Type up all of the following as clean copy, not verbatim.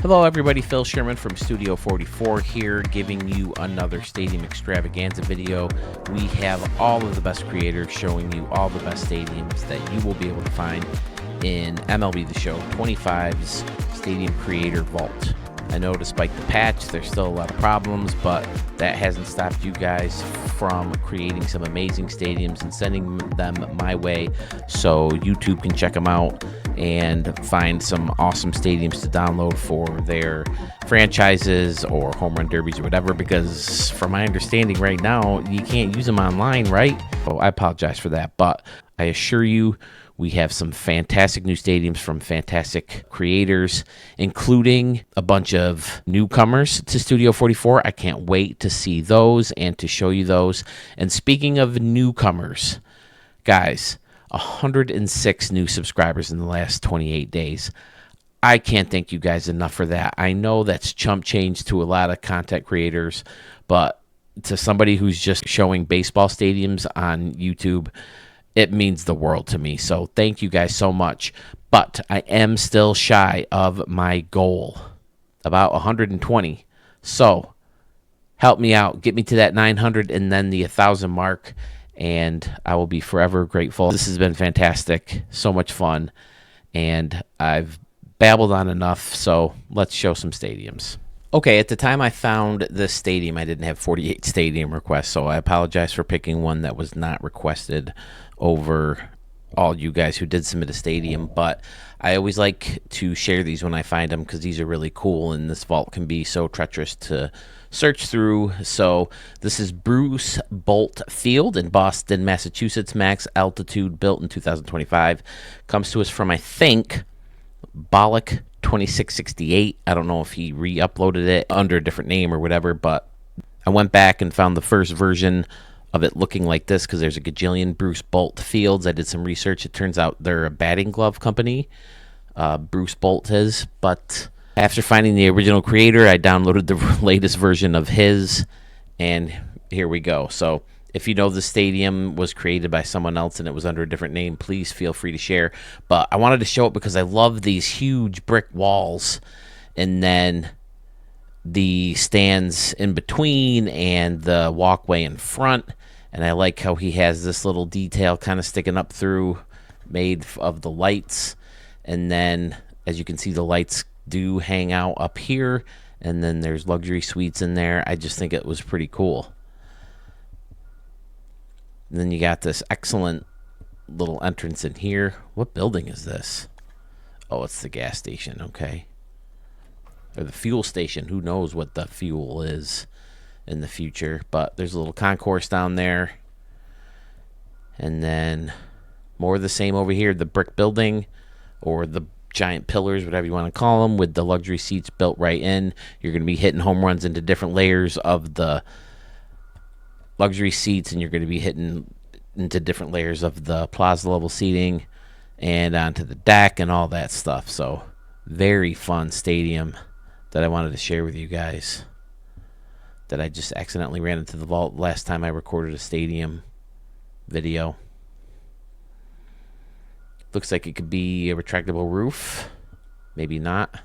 Hello everybody, Phil Sherman from Studio 44 here, giving you another Stadium Extravaganza video. We have all of the best creators showing you all the best stadiums that you will be able to find in MLB The Show 25's Stadium Creator Vault. I know despite the patch, there's still a lot of problems, but that hasn't stopped you guys from creating some amazing stadiums and sending them my way so YouTube can check them out and find some awesome stadiums to download for their franchises or home run derbies or whatever, because from my understanding right now, you can't use them online, right? Oh, I apologize for that, but I assure you, we have some fantastic new stadiums from fantastic creators, including a bunch of newcomers to Studio 44. I can't wait to see those and to show you those. And speaking of newcomers, guys, 106 new subscribers in the last 28 days. I can't thank you guys enough for that. I know that's chump change to a lot of content creators, but to somebody who's just showing baseball stadiums on YouTube, it means the world to me. So thank you guys so much. But I am still shy of my goal, about 120. So help me out. Get me to that 900 and then the 1,000 mark, and I will be forever grateful. This has been fantastic. So much fun. And I've babbled on enough, so let's show some stadiums. Okay, at the time I found this stadium, I didn't have 48 stadium requests, so I apologize for picking one that was not requested over all you guys who did submit a stadium, but I always like to share these when I find them because these are really cool, and this vault can be so treacherous to search through. So this is Bruce Bolt Field in Boston, Massachusetts, max altitude, built in 2025. Comes to us from, I think, Bollock 2668. I don't know if he re-uploaded it under a different name or whatever, but I went back and found the first version of it looking like this because there's a gajillion Bruce Bolt Fields. I did some research. It turns out they're a batting glove company, Bruce Bolt is, but after finding the original creator, I downloaded the latest version of his, and here we go. So if you know the stadium was created by someone else and it was under a different name, please feel free to share. But I wanted to show it because I love these huge brick walls and then the stands in between and the walkway in front. And I like how he has this little detail kind of sticking up through, made of the lights. And then, as you can see, the lights do hang out up here. And then there's luxury suites in there. I just think it was pretty cool. And then you got this excellent little entrance in here. What building is this? Oh, it's the gas station, okay. Or the fuel station. Who knows what the fuel is in the future. But there's a little concourse down there. And then more of the same over here. The brick building or the giant pillars, whatever you want to call them, with the luxury seats built right in. You're going to be hitting home runs into different layers of the luxury seats, and you're going to be hitting into different layers of the plaza level seating and onto the deck and all that stuff. So very fun stadium that I wanted to share with you guys, that I just accidentally ran into the vault last time I recorded a stadium video. Looks like it could be a retractable roof, maybe not,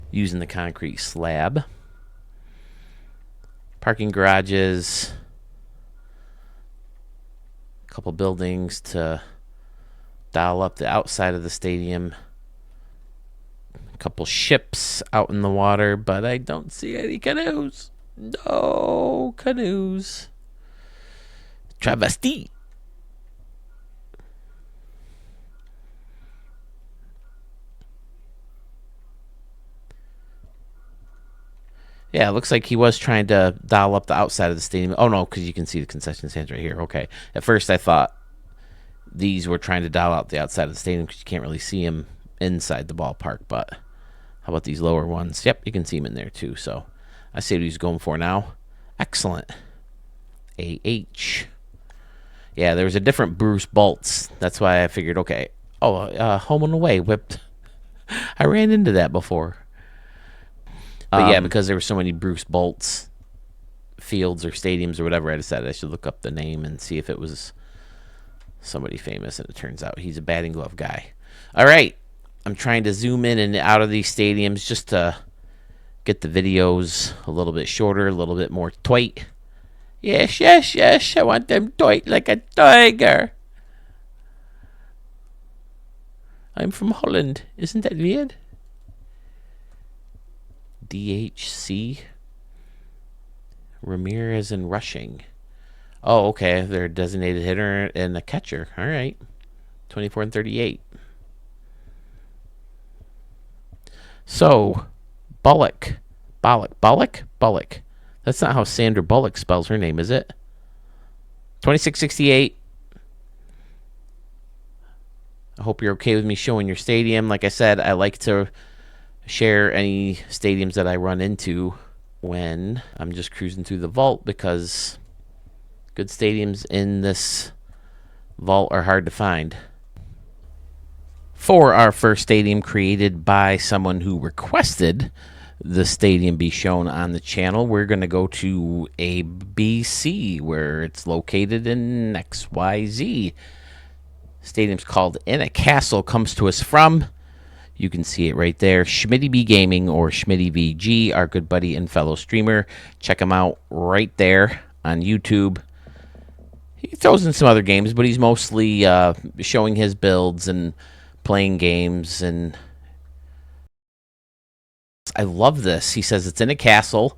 using the concrete slab. Parking garages, couple buildings to dial up the outside of the stadium, a couple ships out in the water, but I don't see any canoes. No canoes. Travesti. Yeah, it looks like he was trying to dial up the outside of the stadium. Oh, no, because you can see the concession stands right here. Okay. At first, I thought these were trying to dial out the outside of the stadium because you can't really see them inside the ballpark. But how about these lower ones? Yep, you can see them in there, too. So I see what he's going for now. Excellent. AH. Yeah, there was a different Bruce Bolts. That's why I figured, okay. Oh, home and away whipped. I ran into that before. But yeah, because there were so many Bruce Bolts fields or stadiums or whatever, I decided I should look up the name and see if it was somebody famous, and it turns out he's a batting glove guy. All right, I'm trying to zoom in and out of these stadiums just to Get the videos a little bit shorter, a little bit more tight. Yes, yes, yes, I want them tight like a tiger. I'm from Holland. Isn't that weird? DHC. Ramirez and rushing. Oh, okay. They're a designated hitter and a catcher. All right. 24 and 38. So, Bullock. That's not how Sandra Bullock spells her name, is it? 2668. I hope you're okay with me showing your stadium. Like I said, I like to share any stadiums that I run into when I'm just cruising through the vault, because good stadiums in this vault are hard to find. For our first stadium, created by someone who requested the stadium be shown on the channel, we're going to go to ABC, where it's located in XYZ. Stadium's called In a Castle, comes to us from, you can see it right there, Schmitty B Gaming, or Schmitty VG, our good buddy and fellow streamer. Check him out right there on YouTube. He throws in some other games, but he's mostly showing his builds and playing games. And I love this. He says it's in a castle.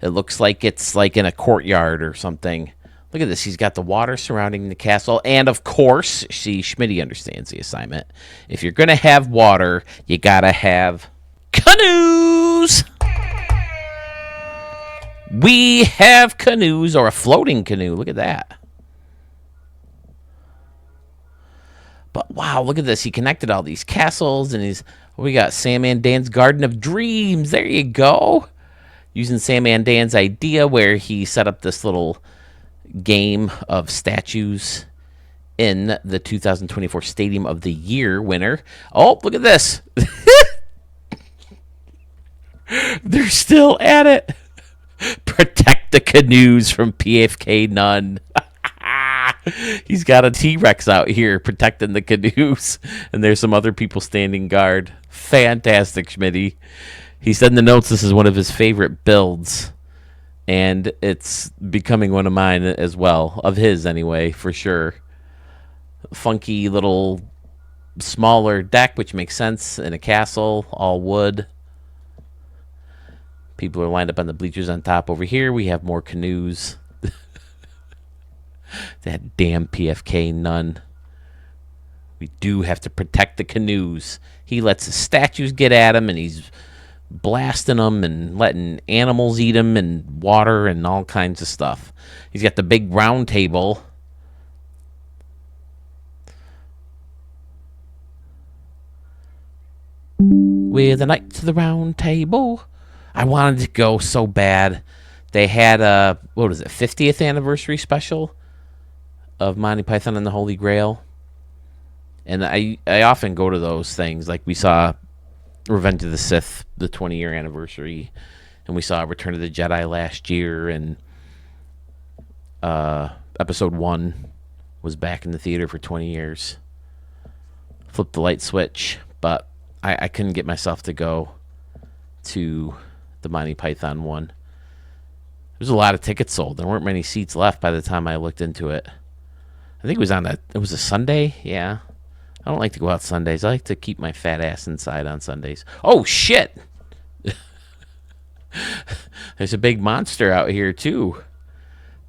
It looks like it's like in a courtyard or something. Look at this. He's got the water surrounding the castle. And, of course, see, Schmitty understands the assignment. If you're going to have water, you got to have canoes. We have canoes, or a floating canoe. Look at that. But, wow, look at this. He connected all these castles, and we got Sam and Dan's Garden of Dreams. There you go. Using Sam and Dan's idea, where he set up this little game of statues in the 2024 Stadium of the Year winner. Oh, look at this. They're still at it. Protect the canoes from PFK None. He's got a T-Rex out here protecting the canoes, and there's some other people standing guard. Fantastic, Schmitty. He said in the notes this is one of his favorite builds, and it's becoming one of mine as well. Of his, anyway, for sure. Funky little smaller deck, which makes sense in a castle, all wood. People are lined up on the bleachers on top. Over here, we have more canoes. That damn PFK None. We do have to protect the canoes. He lets the statues get at him, and he's blasting them and letting animals eat them, and water and all kinds of stuff. He's got the big round table. With a knight to the round table. I wanted to go so bad. They had a, what was it, 50th anniversary special of Monty Python and the Holy Grail. And I often go to those things. Like we saw Revenge of the Sith, the 20-year anniversary, and we saw Return of the Jedi last year, and Episode 1 was back in the theater for 20 years. Flipped the light switch, but I couldn't get myself to go to the Monty Python one. There's a lot of tickets sold. There weren't many seats left by the time I looked into it. I think it was a Sunday, yeah. I don't like to go out Sundays. I like to keep my fat ass inside on Sundays. Oh, shit! There's a big monster out here, too,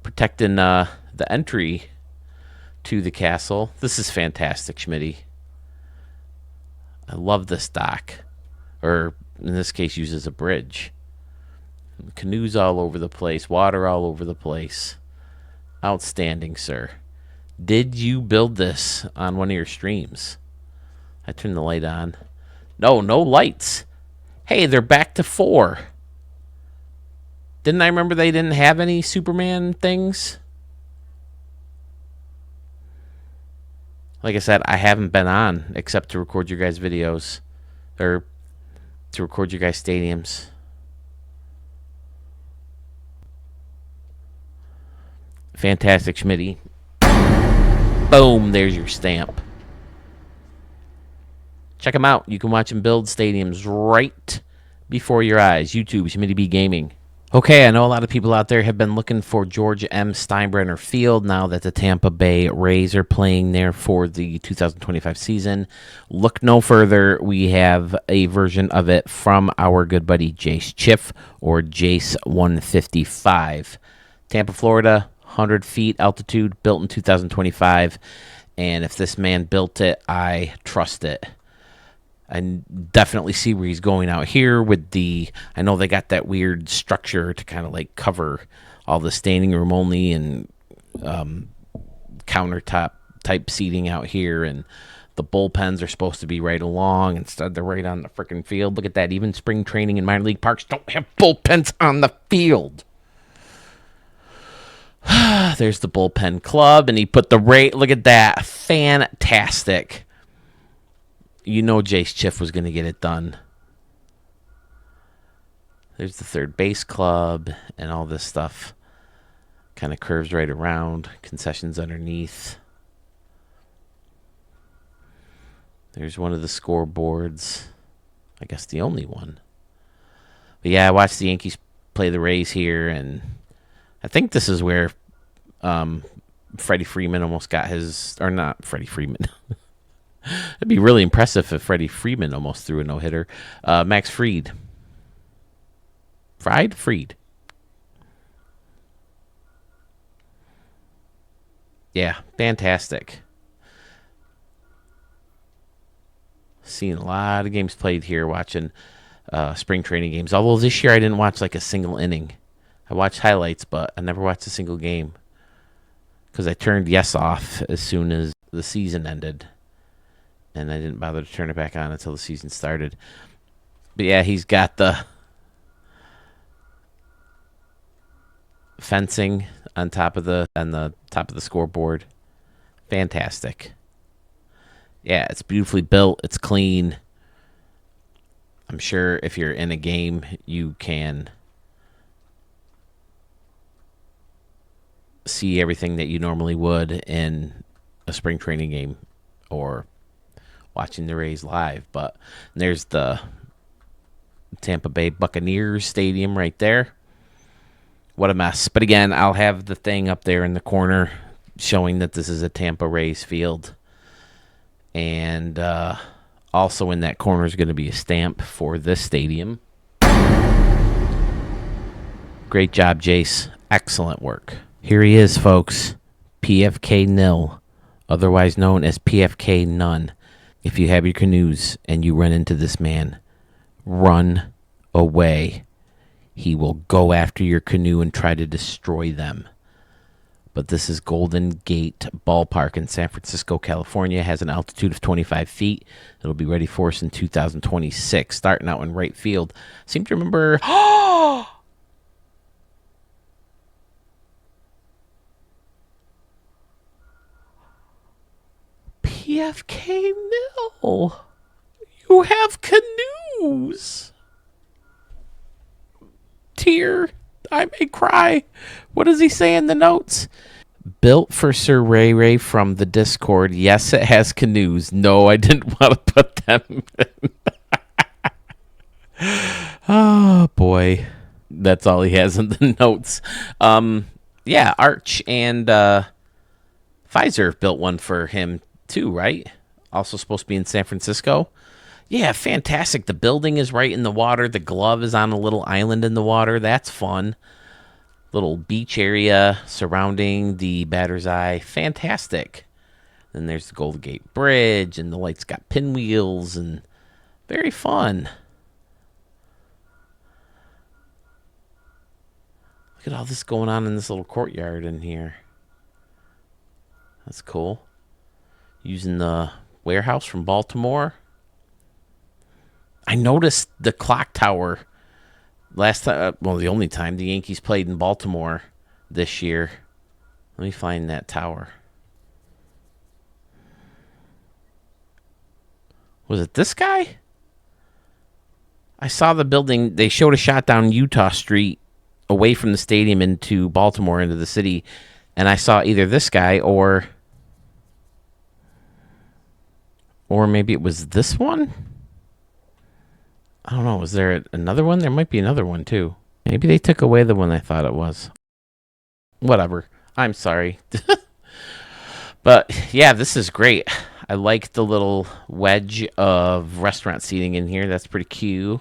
protecting the entry to the castle. This is fantastic, Schmitty. I love this dock. Or, in this case, uses a bridge. Canoes all over the place. Water all over the place. Outstanding, sir. Did you build this on one of your streams? I turned the light on. No lights. Hey, they're back to 4. Didn't I remember they didn't have any Superman things? Like I said, I haven't been on except to record your guys' videos. Or to record your guys' stadiums. Fantastic, Schmitty. Boom, there's your stamp. Check him out. You can watch him build stadiums right before your eyes. YouTube, Humidity B Gaming. Okay, I know a lot of people out there have been looking for George M. Steinbrenner Field now that the Tampa Bay Rays are playing there for the 2025 season. Look no further. We have a version of it from our good buddy Jace Chiff, or Jace 155. Tampa, Florida, 100 feet altitude, built in 2025. And if this man built it, I trust it. I definitely see where he's going out here with the, I know they got that weird structure to kind of like cover all the standing room only and countertop type seating out here. And the bullpens are supposed to be right along. Instead, they're right on the freaking field. Look at that. Even spring training in minor league parks don't have bullpens on the field. There's the bullpen club, and he put the rate. Look at that. Fantastic. You know Jace Chiff was going to get it done. There's the third base club and all this stuff. Kind of curves right around. Concessions underneath. There's one of the scoreboards. I guess the only one. But yeah, I watched the Yankees play the Rays here, and I think this is where Freddie Freeman almost got his... Or not Freddie Freeman. It'd be really impressive if Freddie Freeman almost threw a no-hitter. Max Fried. Fried? Yeah, fantastic. Seen a lot of games played here watching spring training games. Although this year I didn't watch like a single inning. I watched highlights, but I never watched a single game. Because I turned Yes off as soon as the season ended. And I didn't bother to turn it back on until the season started. But yeah, he's got the fencing on top of the scoreboard. Fantastic. Yeah, it's beautifully built. It's clean. I'm sure if you're in a game, you can see everything that you normally would in a spring training game or watching the Rays live. But there's the Tampa Bay Buccaneers Stadium right there. What a mess. But again, I'll have the thing up there in the corner showing that this is a Tampa Rays field. And also in that corner is going to be a stamp for this stadium. Great job, Jace. Excellent work. Here he is, folks. PFK nil, otherwise known as PFK none. If you have your canoes and you run into this man, run away. He will go after your canoe and try to destroy them. But this is Golden Gate Ballpark in San Francisco, California. It has an altitude of 25 feet. It'll be ready for us in 2026, starting out in right field. I seem to remember... PFK nil. You have canoes. Tear. I may cry. What does he say in the notes? Built for Sir Ray Ray from the Discord. Yes, it has canoes. No, I didn't want to put them in. Oh, boy. That's all he has in the notes. Yeah, Arch and Pfizer built one for him too, right? Also supposed to be in San Francisco. Yeah, fantastic. The building is right in the water. The glove is on a little island in the water. That's fun. Little beach area surrounding the batter's eye. Fantastic. Then there's the Golden Gate Bridge, and the lights got pinwheels, and very fun. Look at all this going on in this little courtyard in here. That's cool. Using the warehouse from Baltimore. I noticed the clock tower last time, well, the only time the Yankees played in Baltimore this year. Let me find that tower. Was it this guy? I saw the building. They showed a shot down Utah Street away from the stadium into Baltimore, into the city. And I saw either this guy or maybe it was this one. I don't know. Was there another one? There might be another one too. Maybe they took away the one I thought it was. Whatever. I'm sorry. But yeah, this is great. I like the little wedge of restaurant seating in here. That's pretty cute.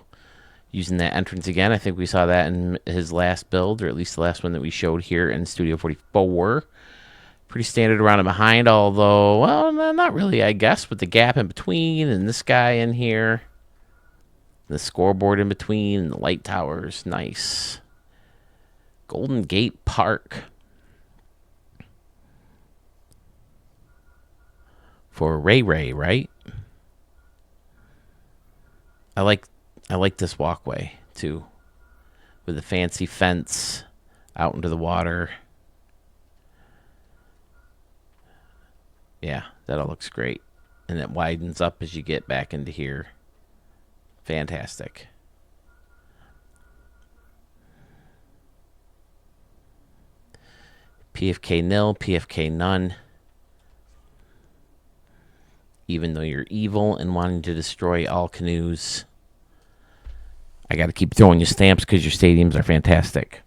Using that entrance again. I think we saw that in his last build, or at least the last one that we showed here in Studio 44. Pretty standard around and behind, although, well, not really, I guess, with the gap in between and this guy in here. The scoreboard in between and the light towers. Nice. Golden Gate Park. For Ray Ray, right? I like this walkway too, with the fancy fence out into the water. Yeah, that all looks great, and it widens up as you get back into here. Fantastic. PFK nil, PFK none. Even though you're evil and wanting to destroy all canoes, I got to keep throwing you stamps because your stadiums are fantastic.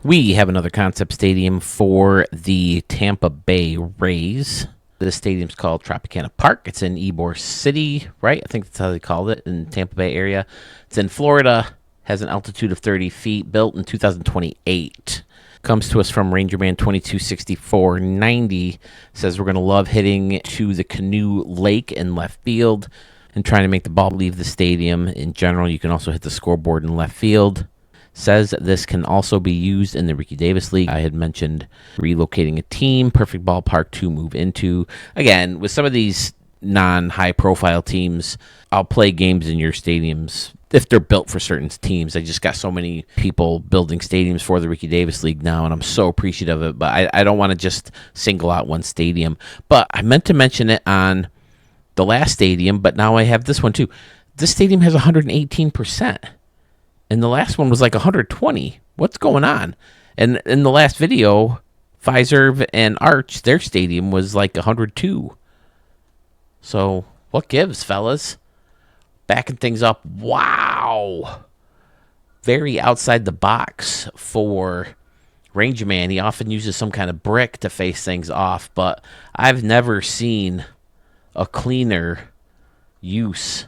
We have another concept stadium for the Tampa Bay Rays. The stadium's called Tropicana Park. It's in Ybor City, right? I think that's how they called it, in Tampa Bay area. It's in Florida, has an altitude of 30 feet, built in 2028. Comes to us from Ranger Man 226490. Says we're going to love hitting to the Canoe Lake in left field and trying to make the ball leave the stadium. In general, you can also hit the scoreboard in left field. Says this can also be used in the Ricky Davis League. I had mentioned relocating a team, perfect ballpark to move into. Again, with some of these non-high profile teams, I'll play games in your stadiums if they're built for certain teams. I just got so many people building stadiums for the Ricky Davis League now, and I'm so appreciative of it. But I don't want to just single out one stadium. But I meant to mention it on the last stadium, but now I have this one too. This stadium has 118%. And the last one was like 120. What's going on? And in the last video, Pfizer and Arch, their stadium was like 102. So what gives, fellas? Backing things up. Wow. Very outside the box for Ranger Man. He often uses some kind of brick to face things off, but I've never seen a cleaner use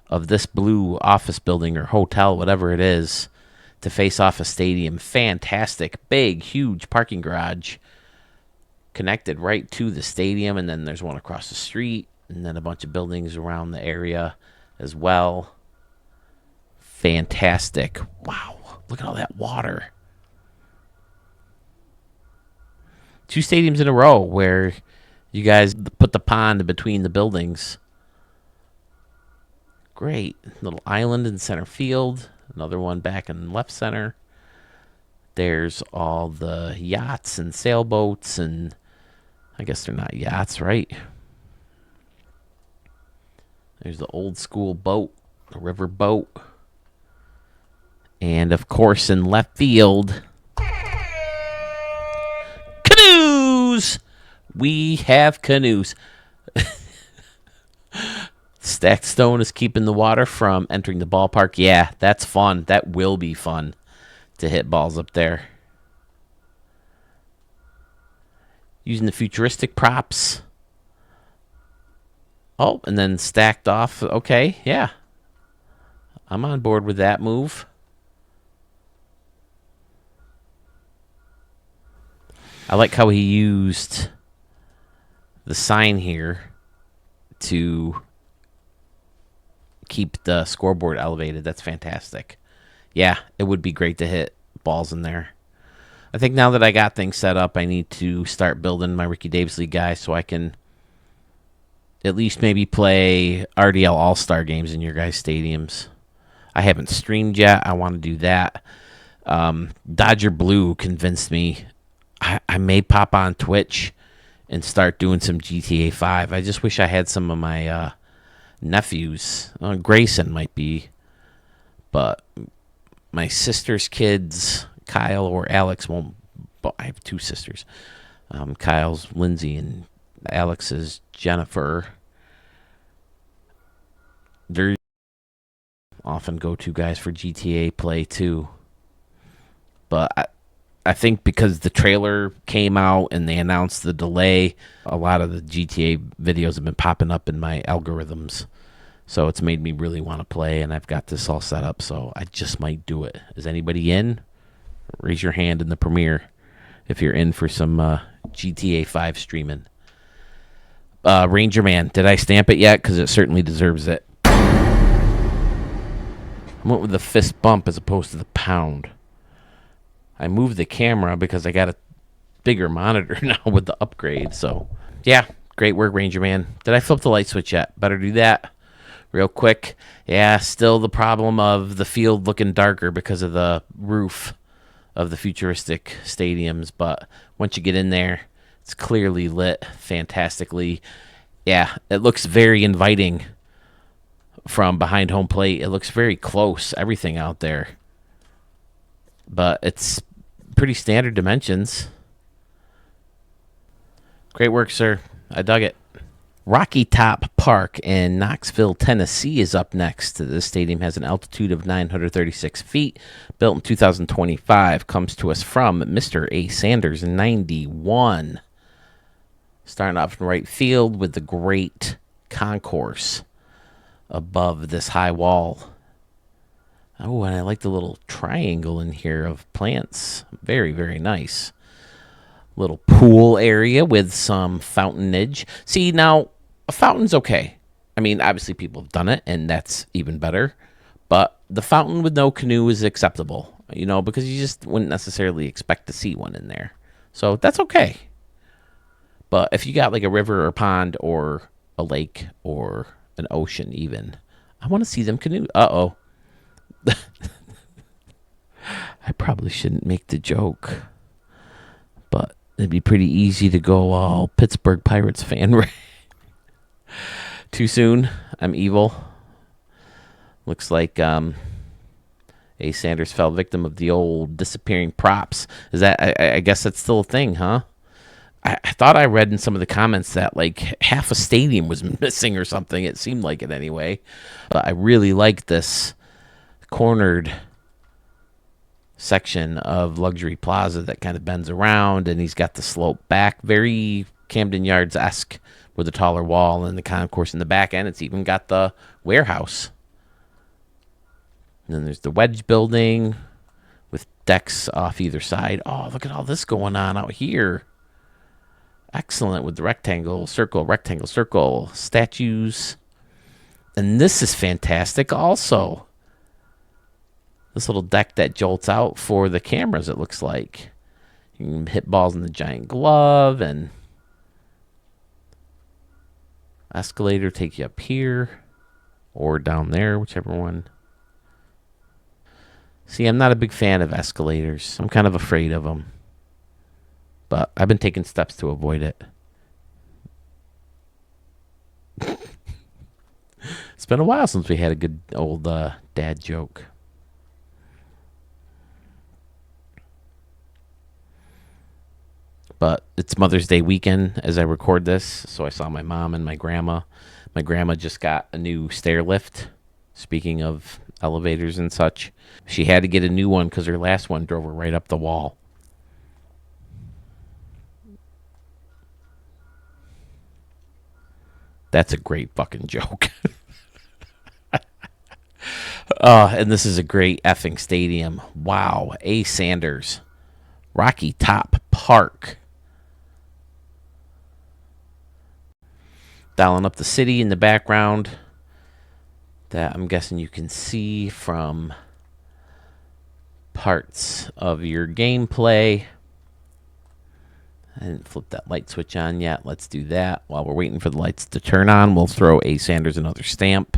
of this blue office building or hotel, whatever it is, to face off a stadium. Fantastic. Big, huge parking garage connected right to the stadium, and then there's one across the street, and then a bunch of buildings around the area as well. Fantastic. Wow. Look at all that water. 2 stadiums in a row where you guys put the pond between the buildings. Great. Little island in center field. Another one back in left center. There's all the yachts and sailboats, and I guess they're not yachts, right? There's the old school boat, the river boat. And of course, in left field, canoes! We have canoes. Stacked stone is keeping the water from entering the ballpark. Yeah, that's fun. That will be fun to hit balls up there. Using the futuristic props. Oh, and then stacked off. Okay, yeah. I'm on board with that move. I like how he used the sign here to keep the scoreboard elevated. That's fantastic. Yeah, it would be great to hit balls in there. I think now that I got things set up, I need to start building my Ricky Davis League guys so I can at least maybe play RDL All-Star games in your guys' stadiums. I haven't streamed yet. I want to do that. Dodger Blue convinced me I may pop on Twitch and start doing some GTA 5. I just wish I had some of my nephews. Grayson might be, but my sister's kids, Kyle or Alex, won't. I have 2 sisters. Kyle's Lindsay and Alex's Jennifer. There's often go-to guys for GTA play too. But I think because the trailer came out and they announced the delay, a lot of the GTA videos have been popping up in my algorithms. So it's made me really want to play, and I've got this all set up, so I just might do it. Is anybody in? Raise your hand in the premiere if you're in for some GTA 5 streaming. Ranger Man, did I stamp it yet? Because it certainly deserves it. I went with the fist bump as opposed to the pound. I moved the camera because I got a bigger monitor now with the upgrade. So, yeah, great work, Ranger Man. Did I flip the light switch yet? Better do that real quick. Yeah, still the problem of the field looking darker because of the roof of the futuristic stadiums. But once you get in there, it's clearly lit fantastically. Yeah, it looks very inviting from behind home plate. It looks very close, everything out there. But it's pretty standard dimensions. Great work, sir. I dug it. Rocky Top Park in Knoxville, Tennessee is up next. This stadium has an altitude of 936 feet. Built in 2025. Comes to us from Mr. A. Sanders in 91. Starting off in right field with the great concourse above this high wall. Oh, and I like the little triangle in here of plants. Very, very nice. Little pool area with some fountainage. See, now, a fountain's okay. I mean, obviously people have done it, and that's even better. But the fountain with no canoe is acceptable, you know, because you just wouldn't necessarily expect to see one in there. So that's okay. But if you got like a river or pond or a lake or an ocean even, I want to see them canoe. Uh-oh. I probably shouldn't make the joke, but it'd be pretty easy to go all Pittsburgh Pirates fan. Too soon. I'm evil. Looks like A. Sanders fell victim of the old disappearing props. Is that? I guess that's still a thing, huh? I thought I read in some of the comments that like half a stadium was missing or something. It seemed like it anyway. But I really like this cornered section of Luxury Plaza that kind of bends around, and he's got the slope back, very Camden Yards-esque with a taller wall and the concourse in the back end. It's even got the warehouse. And then there's the Wedge building with decks off either side. Oh, look at all this going on out here. Excellent with the rectangle, circle, statues. And this is fantastic also. This little deck that jolts out for the cameras, it looks like. You can hit balls in the giant glove, and escalator take you up here or down there, whichever one. See, I'm not a big fan of escalators. I'm kind of afraid of them. But I've been taking steps to avoid it. It's been a while since we had a good old dad joke. But it's Mother's Day weekend as I record this, so I saw my mom and my grandma. My grandma just got a new stair lift. Speaking of elevators and such, she had to get a new one because her last one drove her right up the wall. That's a great fucking joke. And this is a great effing stadium. Wow. A. Sanders. Rocky Top Park. Dialing up the city in the background that I'm guessing you can see from parts of your gameplay. I didn't flip that light switch on yet. Let's do that. While we're waiting for the lights to turn on, we'll throw A. Sanders another stamp.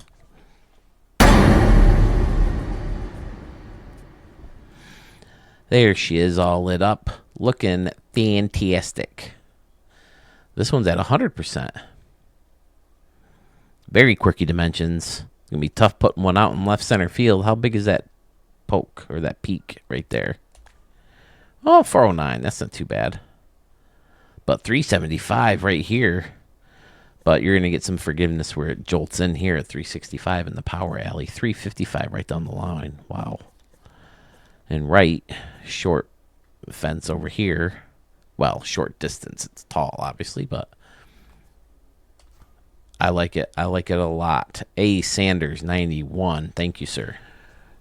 There she is, all lit up. Looking fantastic. This one's at 100%. Very quirky dimensions. It's going to be tough putting one out in left center field. How big is that poke or that peak right there? Oh, 409. That's not too bad. But 375 right here. But you're going to get some forgiveness where it jolts in here at 365 in the power alley. 355 right down the line. Wow. And right, short fence over here. Well, short distance. It's tall, obviously, but I like it. I like it a lot. A. Sanders, 91. Thank you, sir.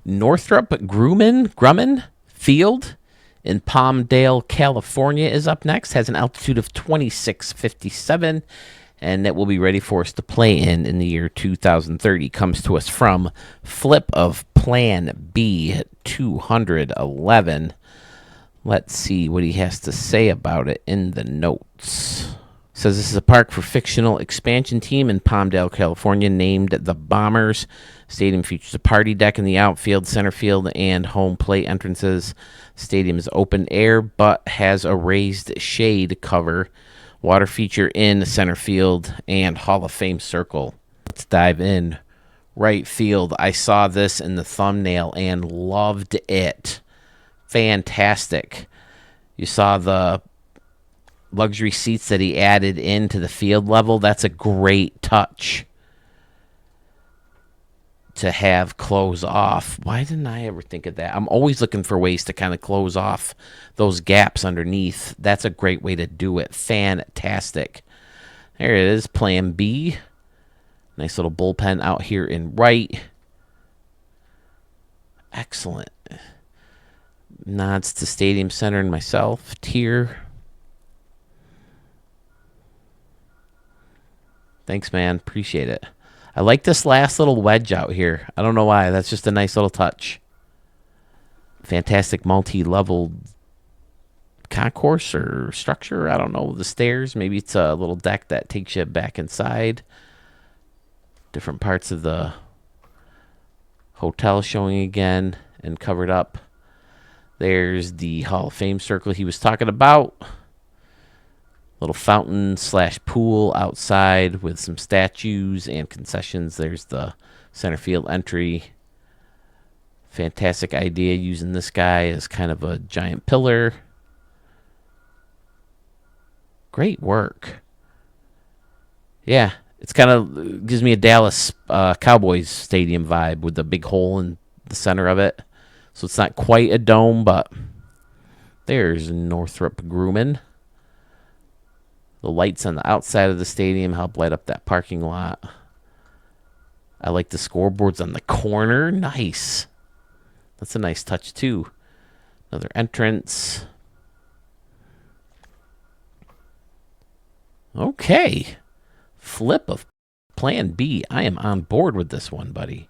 Northrop Grumman Field in Palmdale, California is up next. Has an altitude of 2657, and that will be ready for us to play in the year 2030. Comes to us from Flip of Plan B 211. Let's see what he has to say about it in the notes. Says this is a park for fictional expansion team in Palmdale, California, named the Bombers. Stadium features a party deck in the outfield, center field, and home plate entrances. Stadium is open air, but has a raised shade cover. Water feature in center field and Hall of Fame circle. Let's dive in. Right field. I saw this in the thumbnail and loved it. Fantastic. You saw the luxury seats that he added into the field level. That's a great touch to have close off. Why didn't I ever think of that? I'm always looking for ways to kind of close off those gaps underneath. That's a great way to do it. Fantastic. There it is, Plan B. Nice little bullpen out here in right. Excellent. Nods to Stadium Center and myself. Tier. Thanks, man. Appreciate it. I like this last little wedge out here. I don't know why. That's just a nice little touch. Fantastic multi-level concourse or structure. I don't know. The stairs. Maybe it's a little deck that takes you back inside. Different parts of the hotel showing again and covered up. There's the Hall of Fame circle he was talking about. Little fountain / pool outside with some statues and concessions. There's the center field entry. Fantastic idea using this guy as kind of a giant pillar. Great work. Yeah, it's kind of gives me a Dallas Cowboys stadium vibe with the big hole in the center of it. So it's not quite a dome, but there's Northrop Grumman. The lights on the outside of the stadium help light up that parking lot. I like the scoreboards on the corner. Nice. That's a nice touch, too. Another entrance. Okay. Flip of Plan B. I am on board with this one, buddy.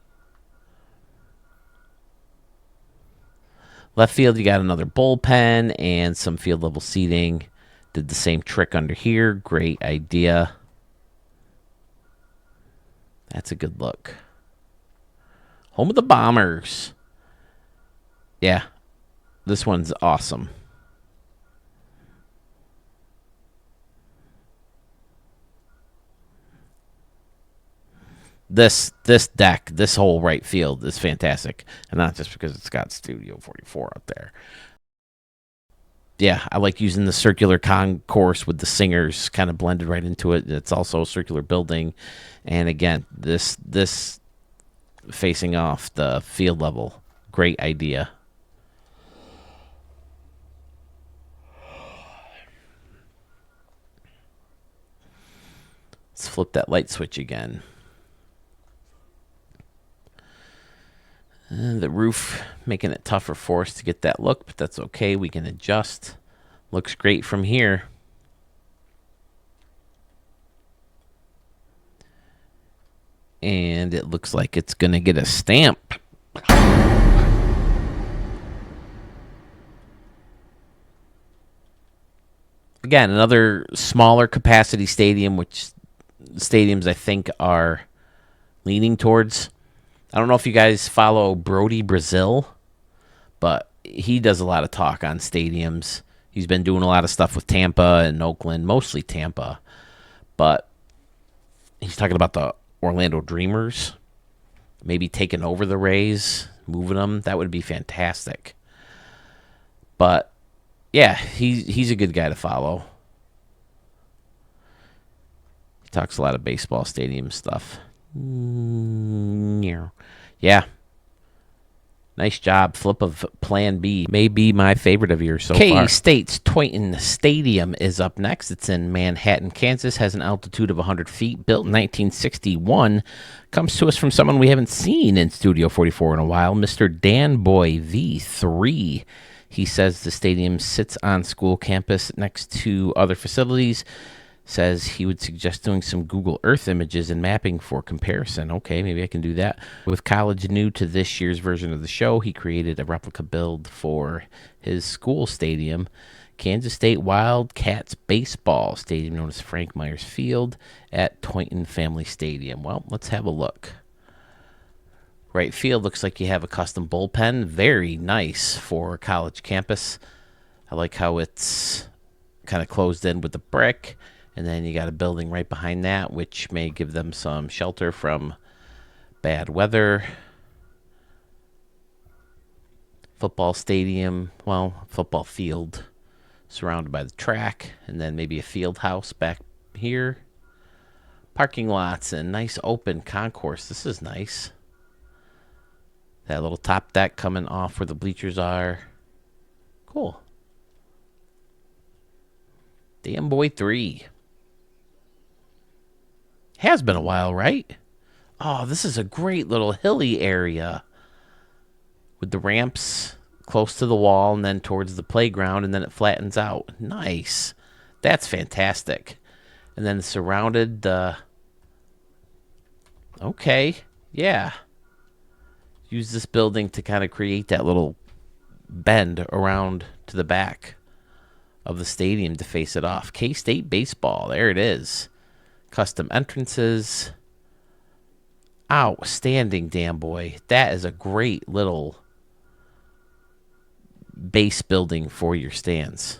Left field, you got another bullpen and some field level seating. Did the same trick under here. Great idea. That's a good look. Home of the Bombers. Yeah, this one's awesome. This deck, this whole right field is fantastic. And not just because it's got Studio 44 out there. Yeah, I like using the circular concourse with the singers kind of blended right into it. It's also a circular building. And again, this facing off the field level. Great idea. Let's flip that light switch again. And the roof making it tougher for us to get that look, but that's okay. We can adjust. Looks great from here. And it looks like it's going to get a stamp. Again, another smaller capacity stadium, which stadiums I think are leaning towards. I don't know if you guys follow Brody Brazil, but he does a lot of talk on stadiums. He's been doing a lot of stuff with Tampa and Oakland, mostly Tampa. But he's talking about the Orlando Dreamers, maybe taking over the Rays, moving them. That would be fantastic. But, yeah, he's a good guy to follow. Talks a lot of baseball stadium stuff. Yeah. Nice job. Flip of Plan B. May be my favorite of yours so far. K-State's Tointon Stadium is up next. It's in Manhattan, Kansas. Has an altitude of 100 feet. Built in 1961. Comes to us from someone we haven't seen in Studio 44 in a while, Mr. Dan Boy V3. He says the stadium sits on school campus next to other facilities. Says he would suggest doing some Google Earth images and mapping for comparison. Okay, maybe I can do that. With college new to this year's version of the show, he created a replica build for his school stadium, Kansas State Wildcats Baseball Stadium, known as Frank Myers Field, at Tointon Family Stadium. Well, let's have a look. Right field looks like you have a custom bullpen. Very nice for college campus. I like how it's kind of closed in with the brick. And then you got a building right behind that, which may give them some shelter from bad weather. Football stadium, well, football field surrounded by the track. And then maybe a field house back here. Parking lots and nice open concourse. This is nice. That little top deck coming off where the bleachers are. Cool. Damn Boy 3. Has been a while, right? Oh, this is a great little hilly area with the ramps close to the wall and then towards the playground, and then it flattens out. Nice. That's fantastic. And then surrounded okay, yeah. Use this building to kind of create that little bend around to the back of the stadium to face it off. K-State Baseball, there it is. Custom entrances. Outstanding, damn boy. That is a great little base building for your stands.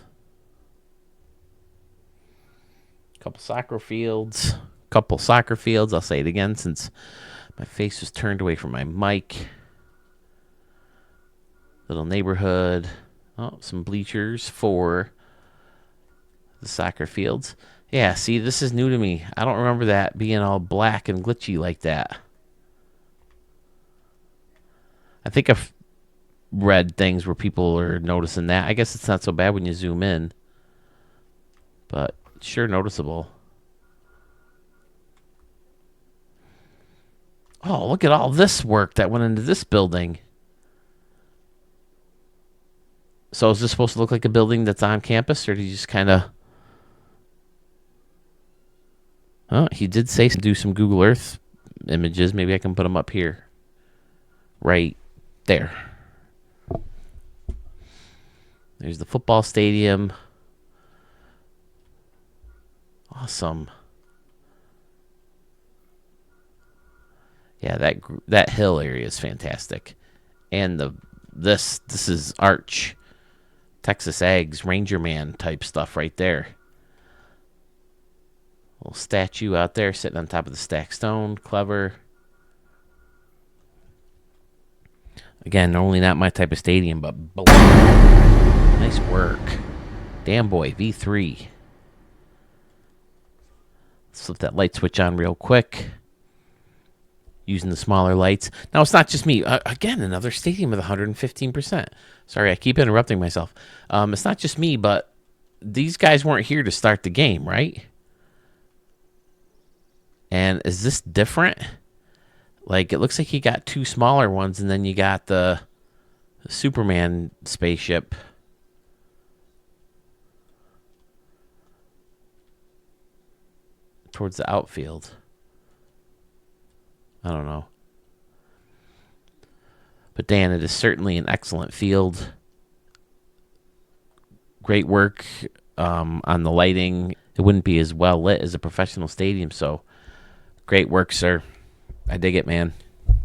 Couple soccer fields. I'll say it again since my face was turned away from my mic. Little neighborhood. Oh, some bleachers for the soccer fields. Yeah, see, this is new to me. I don't remember that being all black and glitchy like that. I think I've read things where people are noticing that. I guess it's not so bad when you zoom in. But it's sure noticeable. Oh, look at all this work that went into this building. So is this supposed to look like a building that's on campus, or do you just kind of... Oh, he did say do some Google Earth images. Maybe I can put them up here. Right there. There's the football stadium. Awesome. Yeah, that hill area is fantastic. And this is Arch, Texas Ags, Ranger Man type stuff right there. Little statue out there sitting on top of the stacked stone. Clever. Again, normally not my type of stadium, but nice work. Damn boy, V3. Let's flip that light switch on real quick. Using the smaller lights. Now, it's not just me. Again, another stadium with 115%. Sorry, I keep interrupting myself. It's not just me, but these guys weren't here to start the game, right? And is this different? Like, it looks like you got two smaller ones, and then you got the Superman spaceship. Towards the outfield. I don't know. But Dan, it is certainly an excellent field. Great work on the lighting. It wouldn't be as well lit as a professional stadium, so great work, sir. I dig it, man.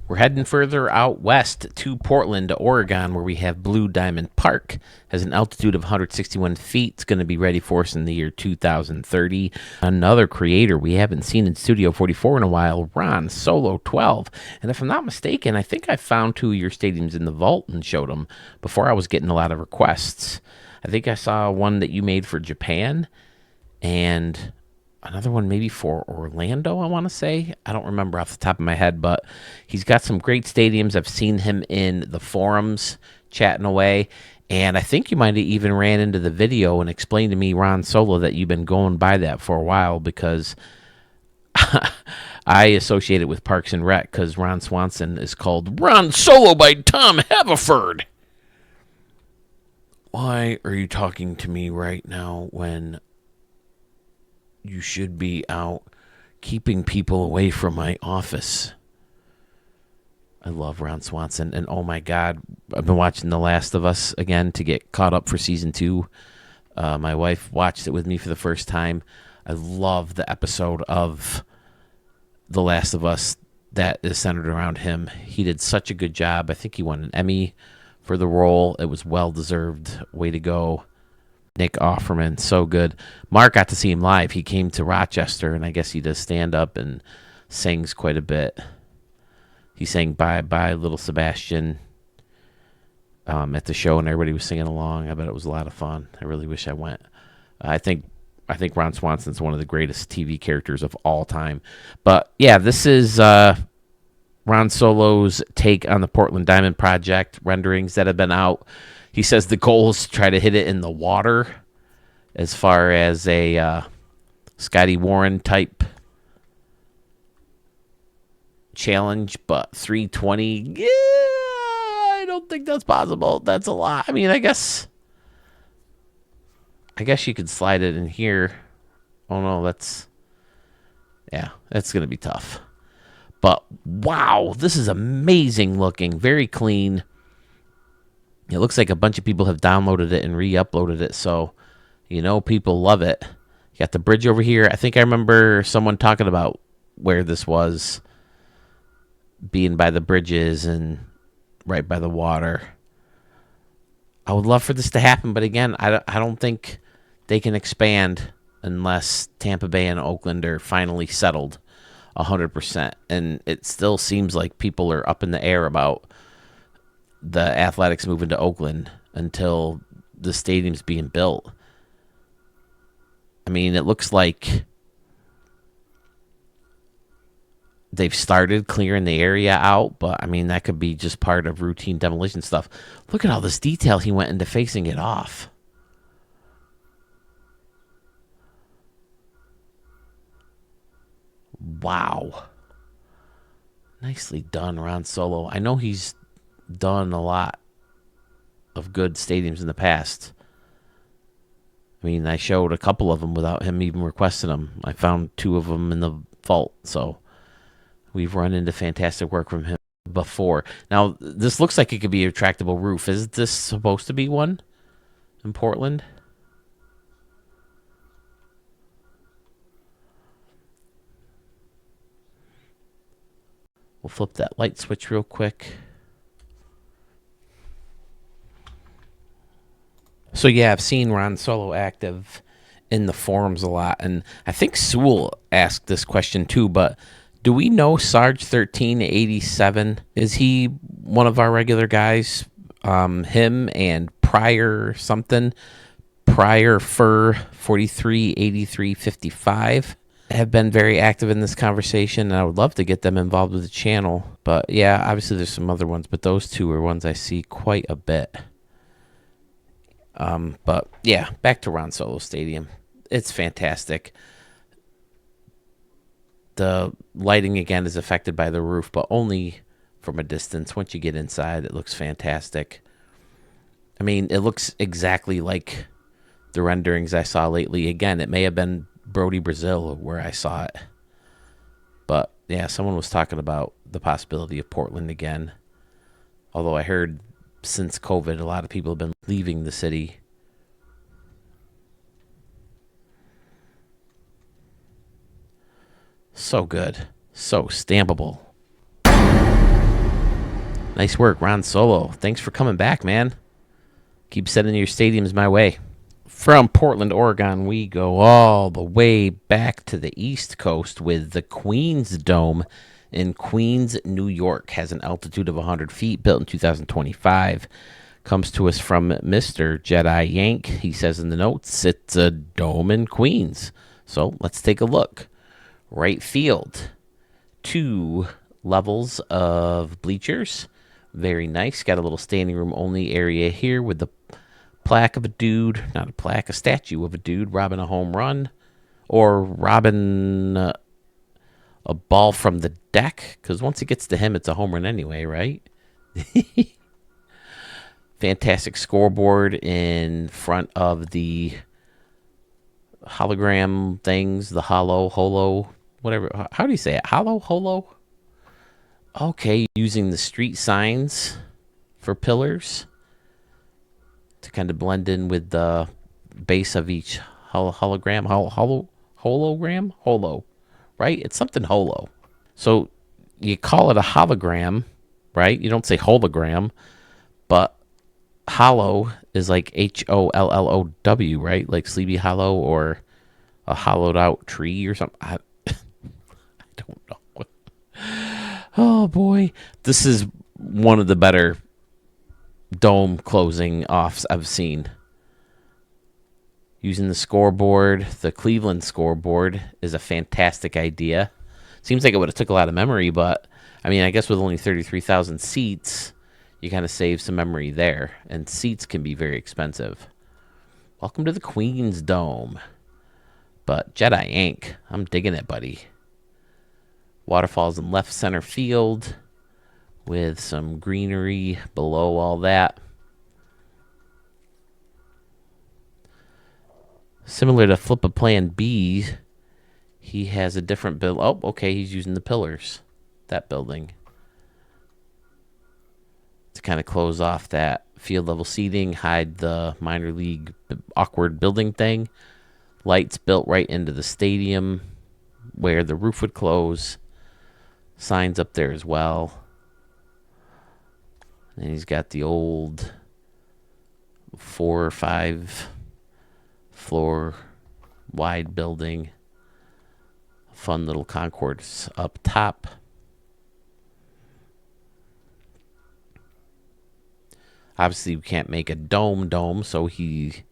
We're heading further out west to Portland, Oregon, where we have Blue Diamond Park. Has an altitude of 161 feet. It's going to be ready for us in the year 2030. Another creator we haven't seen in Studio 44 in a while, Ron Solo 12. And if I'm not mistaken, I think I found two of your stadiums in the vault and showed them before I was getting a lot of requests. I think I saw one that you made for Japan, and another one maybe for Orlando, I want to say. I don't remember off the top of my head, but he's got some great stadiums. I've seen him in the forums chatting away. And I think you might have even ran into the video and explained to me, Ron Solo, that you've been going by that for a while because I associate it with Parks and Rec because Ron Swanson is called Ron Solo by Tom Haverford. Why are you talking to me right now when you should be out keeping people away from my office? I love Ron Swanson. And oh my God, I've been watching The Last of Us again to get caught up for season 2. My wife watched it with me for the first time. I love the episode of The Last of Us that is centered around him. He did such a good job. I think he won an Emmy for the role. It was well deserved. Way to go, Nick Offerman. So good. Mark got to see him live. He came to Rochester, and I guess he does stand up and sings quite a bit. He sang Bye Bye Little Sebastian at the show, and everybody was singing along. I bet it was a lot of fun. I really wish I went. I think Ron Swanson's one of the greatest TV characters of all time. But yeah, this is Ron Solo's take on the Portland Diamond Project renderings that have been out. He says the goal is to try to hit it in the water as far as a Scotty Warren type challenge, but 320, yeah, I don't think that's possible. That's a lot. I mean, I guess you could slide it in here. Oh no, that's going to be tough. But wow, this is amazing looking, very clean. It looks like a bunch of people have downloaded it and re-uploaded it, so people love it. You got the bridge over here. I think I remember someone talking about where this was, being by the bridges and right by the water. I would love for this to happen, but again, I don't think they can expand unless Tampa Bay and Oakland are finally settled 100%. And it still seems like people are up in the air about the Athletics moving to Oakland until the stadium's being built. I mean, it looks like they've started clearing the area out, but I mean, that could be just part of routine demolition stuff. Look at all this detail he went into facing it off. Wow. Nicely done, Ron Solo. I know he's done a lot of good stadiums in the past. I mean, I showed a couple of them without him even requesting them. I found 2 of them in the vault, so we've run into fantastic work from him before. Now, this looks like it could be a retractable roof. Is this supposed to be one in Portland? We'll flip that light switch real quick. So yeah, I've seen Ron Solo active in the forums a lot, and I think Sewell asked this question too, but do we know Sarge 1387? Is he one of our regular guys? Him and Pryor something, Pryor Fur 438355 have been very active in this conversation, and I would love to get them involved with the channel. But yeah, obviously there's some other ones, but those 2 are ones I see quite a bit. But yeah, back to Ron Solo Stadium. It's fantastic. The lighting again is affected by the roof, but only from a distance. Once you get inside, it looks fantastic. I mean, it looks exactly like the renderings I saw lately. Again, it may have been Brody, Brazil, where I saw it. But yeah, someone was talking about the possibility of Portland again. Although I heard since COVID, a lot of people have been leaving the city. So good. So stampable. Nice work, Ron Solo. Thanks for coming back, man. Keep sending your stadiums my way. From Portland, Oregon, we go all the way back to the East Coast with the Queens Dome in Queens, New York. Has an altitude of 100 feet, built in 2025. Comes to us from Mr. Jedi Yank. He says in the notes, it's a dome in Queens. So let's take a look. Right field, 2 levels of bleachers. Very nice. Got a little standing room only area here with the plaque of a dude, not a plaque, a statue of a dude robbing a home run or robbing a ball from the deck, because once it gets to him, it's a home run anyway, right? Fantastic scoreboard in front of the hologram things, the holo, whatever. How do you say it? Holo? Okay, using the street signs for pillars to kind of blend in with the base of each hologram. Holo, right? It's something holo. So you call it a hologram, right? You don't say hologram, but hollow is like HOLLOW, right? Like Sleepy Hollow or a hollowed out tree or something. I don't know. Oh boy, this is one of the better dome closing offs I've seen. Using the scoreboard, the Cleveland scoreboard is a fantastic idea. Seems like it would have took a lot of memory, but I mean, I guess with only 33,000 seats, you kind of save some memory there, and seats can be very expensive. Welcome to the Queen's Dome. But Jedi Yank, I'm digging it, buddy. Waterfalls in left center field with some greenery below all that. Similar to Flip a Plan B, he has a different build. Oh, okay, he's using the pillars, that building, to kind of close off that field level seating, hide the minor league awkward building thing. Lights built right into the stadium where the roof would close. Signs up there as well. And he's got the old 4 or 5 floor wide building. Fun little concourse up top. Obviously, we can't make a dome, so he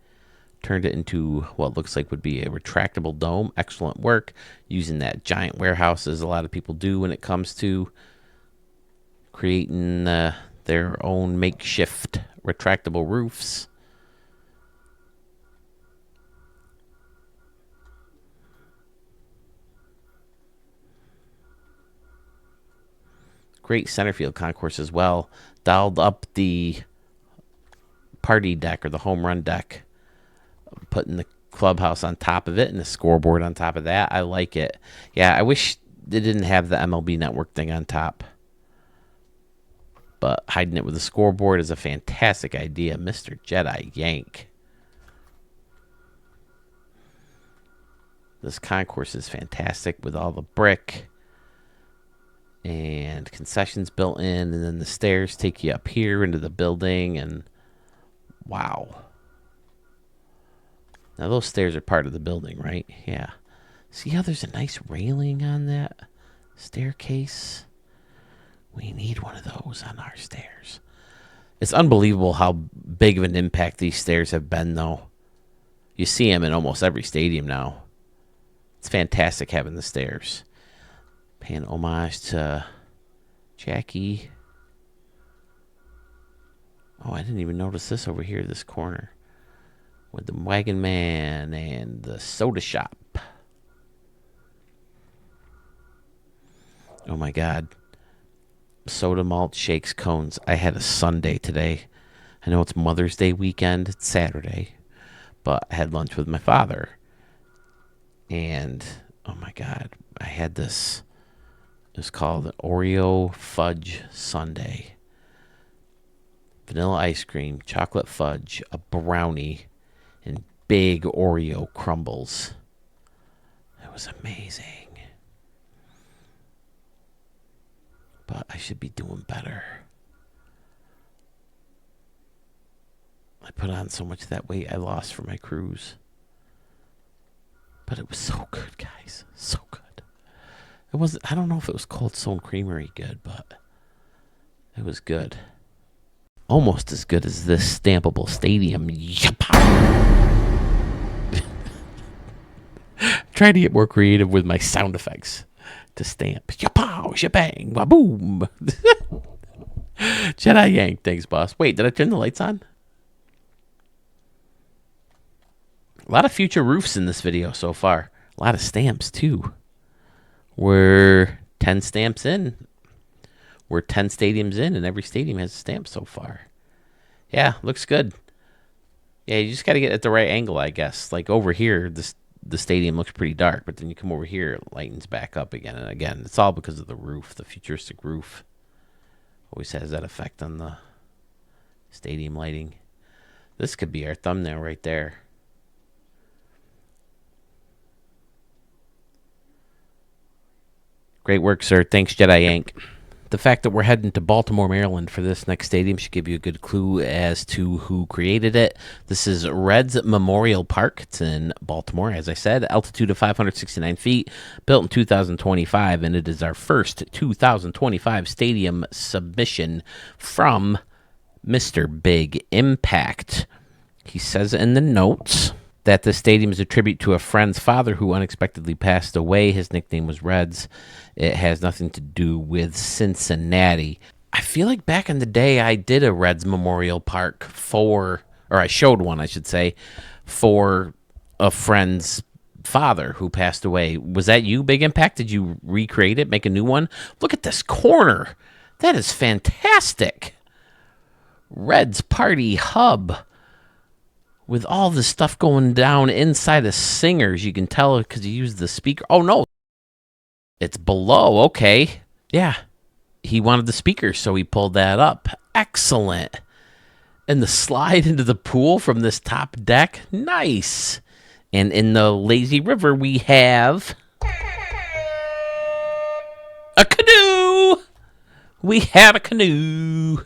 turned it into what looks like would be a retractable dome. Excellent work using that giant warehouse, as a lot of people do when it comes to creating their own makeshift retractable roofs. Great center field concourse as well. Dialed up the party deck or the home run deck, putting the clubhouse on top of it and the scoreboard on top of that. I like it. Yeah, I wish they didn't have the MLB Network thing on top, but hiding it with the scoreboard is a fantastic idea. Mr. Jedi Yank. This concourse is fantastic with all the brick and concessions built in, and then the stairs take you up here into the building, and wow. Now those stairs are part of the building, right? Yeah. See how there's a nice railing on that staircase? We need one of those on our stairs. It's unbelievable how big of an impact these stairs have been, though. You see them in almost every stadium now. It's fantastic having the stairs. Paying homage to Jackie. Oh, I didn't even notice this over here, this corner, with the Wagon Man and the soda shop. Oh my God. Soda malt shakes cones. I had a sundae today. I know it's Mother's Day weekend. It's Saturday. But I had lunch with my father. And, oh my God, I had this. It was called Oreo Fudge Sundae. Vanilla ice cream, chocolate fudge, a brownie, and big Oreo crumbles. It was amazing. But I should be doing better. I put on so much of that weight I lost for my cruise. But it was so good, guys. So good. It wasn't, I don't know if it was Cold Stone Creamery good, but it was good. Almost as good as this stampable stadium. Trying to get more creative with my sound effects to stamp. Shapow, shabang, waboom. Jedi Yank, thanks, boss. Wait, did I turn the lights on? A lot of future roofs in this video so far. A lot of stamps, too. We're 10 stamps in. We're 10 stadiums in, and every stadium has a stamp so far. Yeah, looks good. Yeah, you just got to get at the right angle, I guess. Like over here, the stadium looks pretty dark, but then you come over here, it lightens back up again and again. It's all because of the roof, the futuristic roof. Always has that effect on the stadium lighting. This could be our thumbnail right there. Great work, sir. Thanks, Jedi Yank. The fact that we're heading to Baltimore, Maryland for this next stadium should give you a good clue as to who created it. This is Reds Memorial Park. It's in Baltimore, as I said. Altitude of 569 feet, built in 2025, and it is our first 2025 stadium submission from Mr. Big Impact. He says in the notes that the stadium is a tribute to a friend's father who unexpectedly passed away. His nickname was Reds. It has nothing to do with Cincinnati. I feel like back in the day I did a Reds Memorial Park or I showed one, I should say, for a friend's father who passed away. Was that you, Big Impact? Did you recreate it, make a new one? Look at this corner. That is fantastic. Reds Party Hub. With all this stuff going down inside of Singers, you can tell because you use the speaker. Oh, no. It's below. Okay. Yeah. He wanted the speaker, so he pulled that up. Excellent. And the slide into the pool from this top deck. Nice. And in the lazy river, we have a canoe. We have a canoe.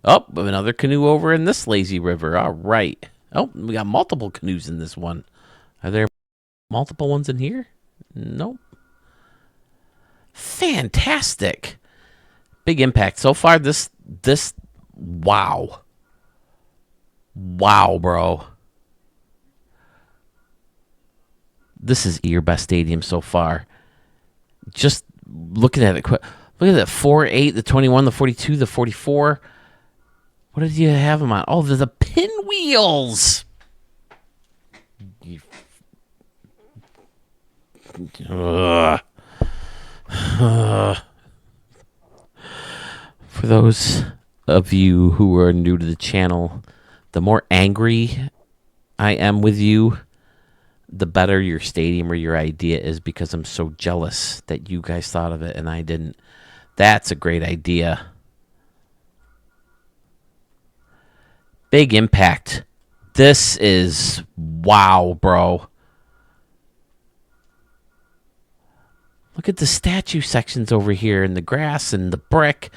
Oh, another canoe over in this lazy river. All right. Oh, we got multiple canoes in this one. Are there multiple ones in here? Nope. Fantastic. Big Impact. So far, this, wow. Wow, bro. This is your best stadium so far. Just looking at it. Look at that 4-8, the 21, the 42, the 44. What did you have them on? Oh, they're the pinwheels. For those of you who are new to the channel, the more angry I am with you, the better your stadium or your idea is, because I'm so jealous that you guys thought of it and I didn't. That's a great idea. Big Impact. This is wow, bro. Look at the statue sections over here and the grass and the brick.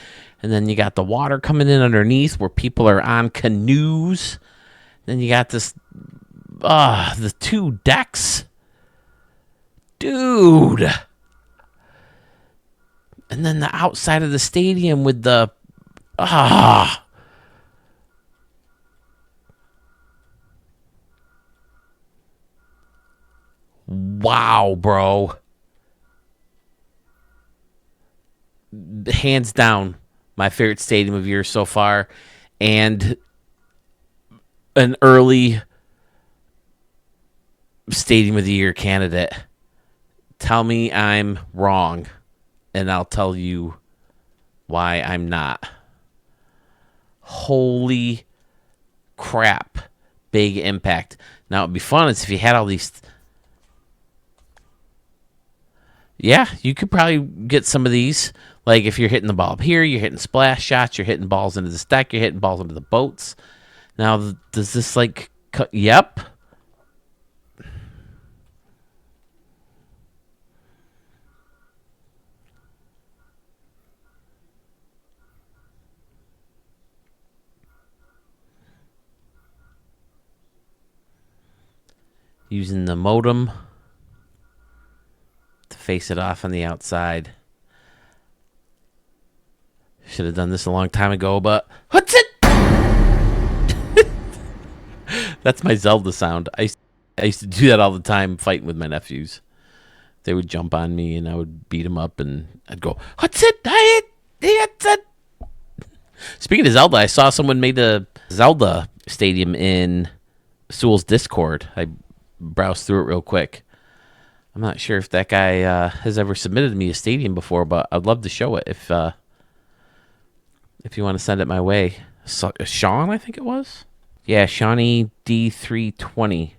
And then you got the water coming in underneath where people are on canoes. Then you got this, the two decks. Dude. And then the outside of the stadium with the, wow, bro. Hands down, my favorite stadium of year so far, and an early stadium of the year candidate. Tell me I'm wrong, and I'll tell you why I'm not. Holy crap. Big Impact. Now, it'd be fun if you had all these. Yeah, you could probably get some of these. Like if you're hitting the ball up here, you're hitting splash shots, you're hitting balls into the deck, you're hitting balls into the boats. Now, does this like... Yep. Using the modem to face it off on the outside. Should have done this a long time ago, but what's it? That's my Zelda sound. I used to do that all the time fighting with my nephews. They would jump on me, and I would beat them up, and I'd go, "What's it? It's it." Speaking of Zelda, I saw someone made a Zelda stadium in Sewell's Discord. I browsed through it real quick. I'm not sure if that guy has ever submitted me a stadium before, but I'd love to show it if you want to send it my way. Sean, I think it was. Yeah, Shawnee D320.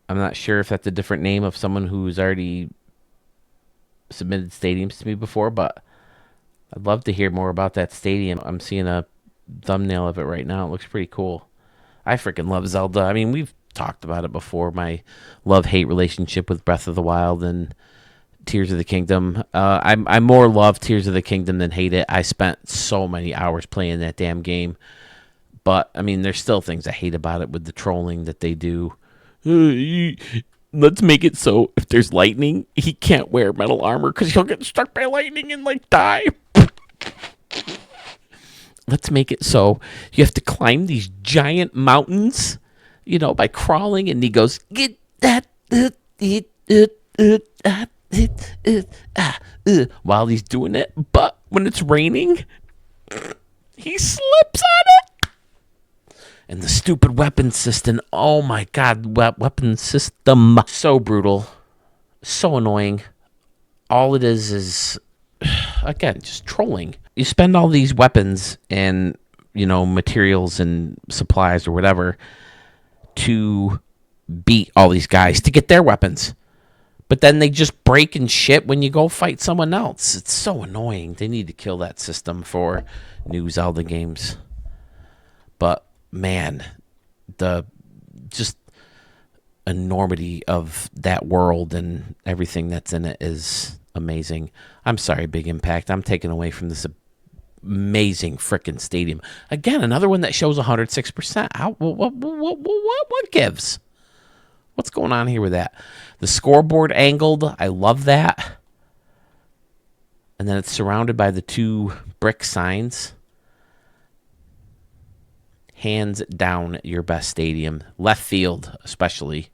I'm not sure if that's a different name of someone who's already submitted stadiums to me before, but I'd love to hear more about that stadium. I'm seeing a thumbnail of it right now. It looks pretty cool. I freaking love Zelda. I mean, we've talked about it before. My love-hate relationship with Breath of the Wild and Tears of the Kingdom. I more love Tears of the Kingdom than hate it. I spent so many hours playing that damn game. But, I mean, there's still things I hate about it with the trolling that they do. Let's make it so if there's lightning, he can't wear metal armor because he'll get struck by lightning and, like, die. Let's make it so you have to climb these giant mountains, you know, by crawling. And he goes, get that, while he's doing it. But when it's raining, he slips on it. And the stupid weapon system. Oh, my God. Weapon system. So brutal. So annoying. All it is, again, just trolling. You spend all these weapons and, you know, materials and supplies or whatever to beat all these guys to get their weapons. But then they just break and shit when you go fight someone else. It's so annoying. They need to kill that system for new Zelda games. But, man, the just enormity of that world and everything that's in it is amazing. I'm sorry, Big Impact. I'm taking away from this amazing freaking stadium. Again, another one that shows 106%. What gives? What's going on here with that? The scoreboard angled. I love that. And then it's surrounded by the two brick signs. Hands down, your best stadium. Left field, especially.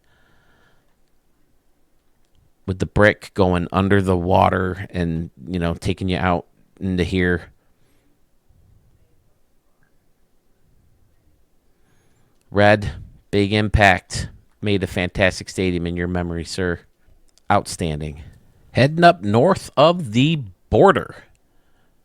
With the brick going under the water and, you know, taking you out into here. Red, Big Impact made a fantastic stadium in your memory, sir. Outstanding. Heading up north of the border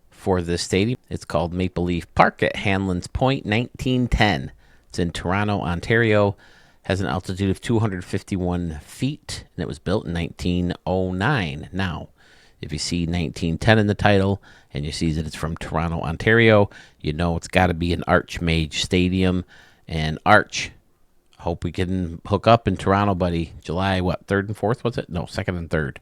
for this stadium. It's called Maple Leaf Park at Hanlan's Point, 1910. It's in Toronto, Ontario. Has an altitude of 251 feet, and it was built in 1909. Now, if you see 1910 in the title, and you see that it's from Toronto, Ontario, you know it's got to be an Archmage Stadium. And Arch, hope we can hook up in Toronto, buddy. July, 3rd and 4th, was it? No, 2nd and 3rd.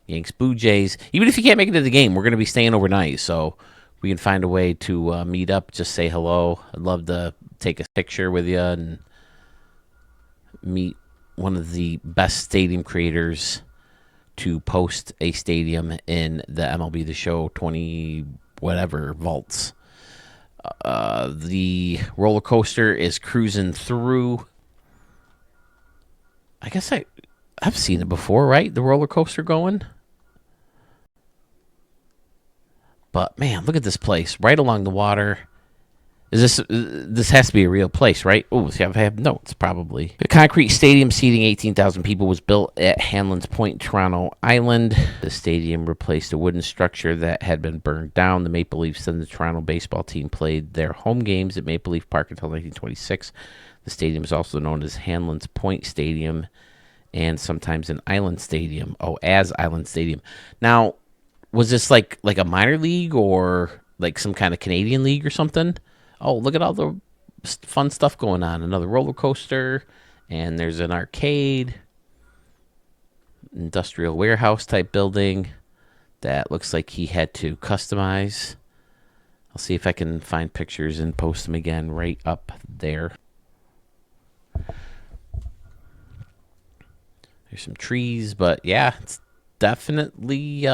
Yanks, Blue Jays. Even if you can't make it to the game, we're going to be staying overnight, so we can find a way to meet up, just say hello. I'd love to take a picture with you and meet one of the best stadium creators to post a stadium in the MLB The Show 20 whatever vaults. The roller coaster is cruising through. I guess I've seen it before, right? The roller coaster going. But man, look at this place right along the water. Is this has to be a real place, right? Oh, see, I have notes probably. The concrete stadium seating 18,000 people was built at Hanlan's Point, Toronto Island. The stadium replaced a wooden structure that had been burned down. The Maple Leafs and the Toronto baseball team played their home games at Maple Leaf Park until 1926. The stadium is also known as Hanlan's Point Stadium and sometimes an Island Stadium. Oh, as Island Stadium. Now, was this like a minor league or like some kind of Canadian league or something? Oh, look at all the fun stuff going on. Another roller coaster, and there's an arcade, industrial warehouse type building that looks like he had to customize. I'll see if I can find pictures and post them again right up there. There's some trees, but yeah, it's definitely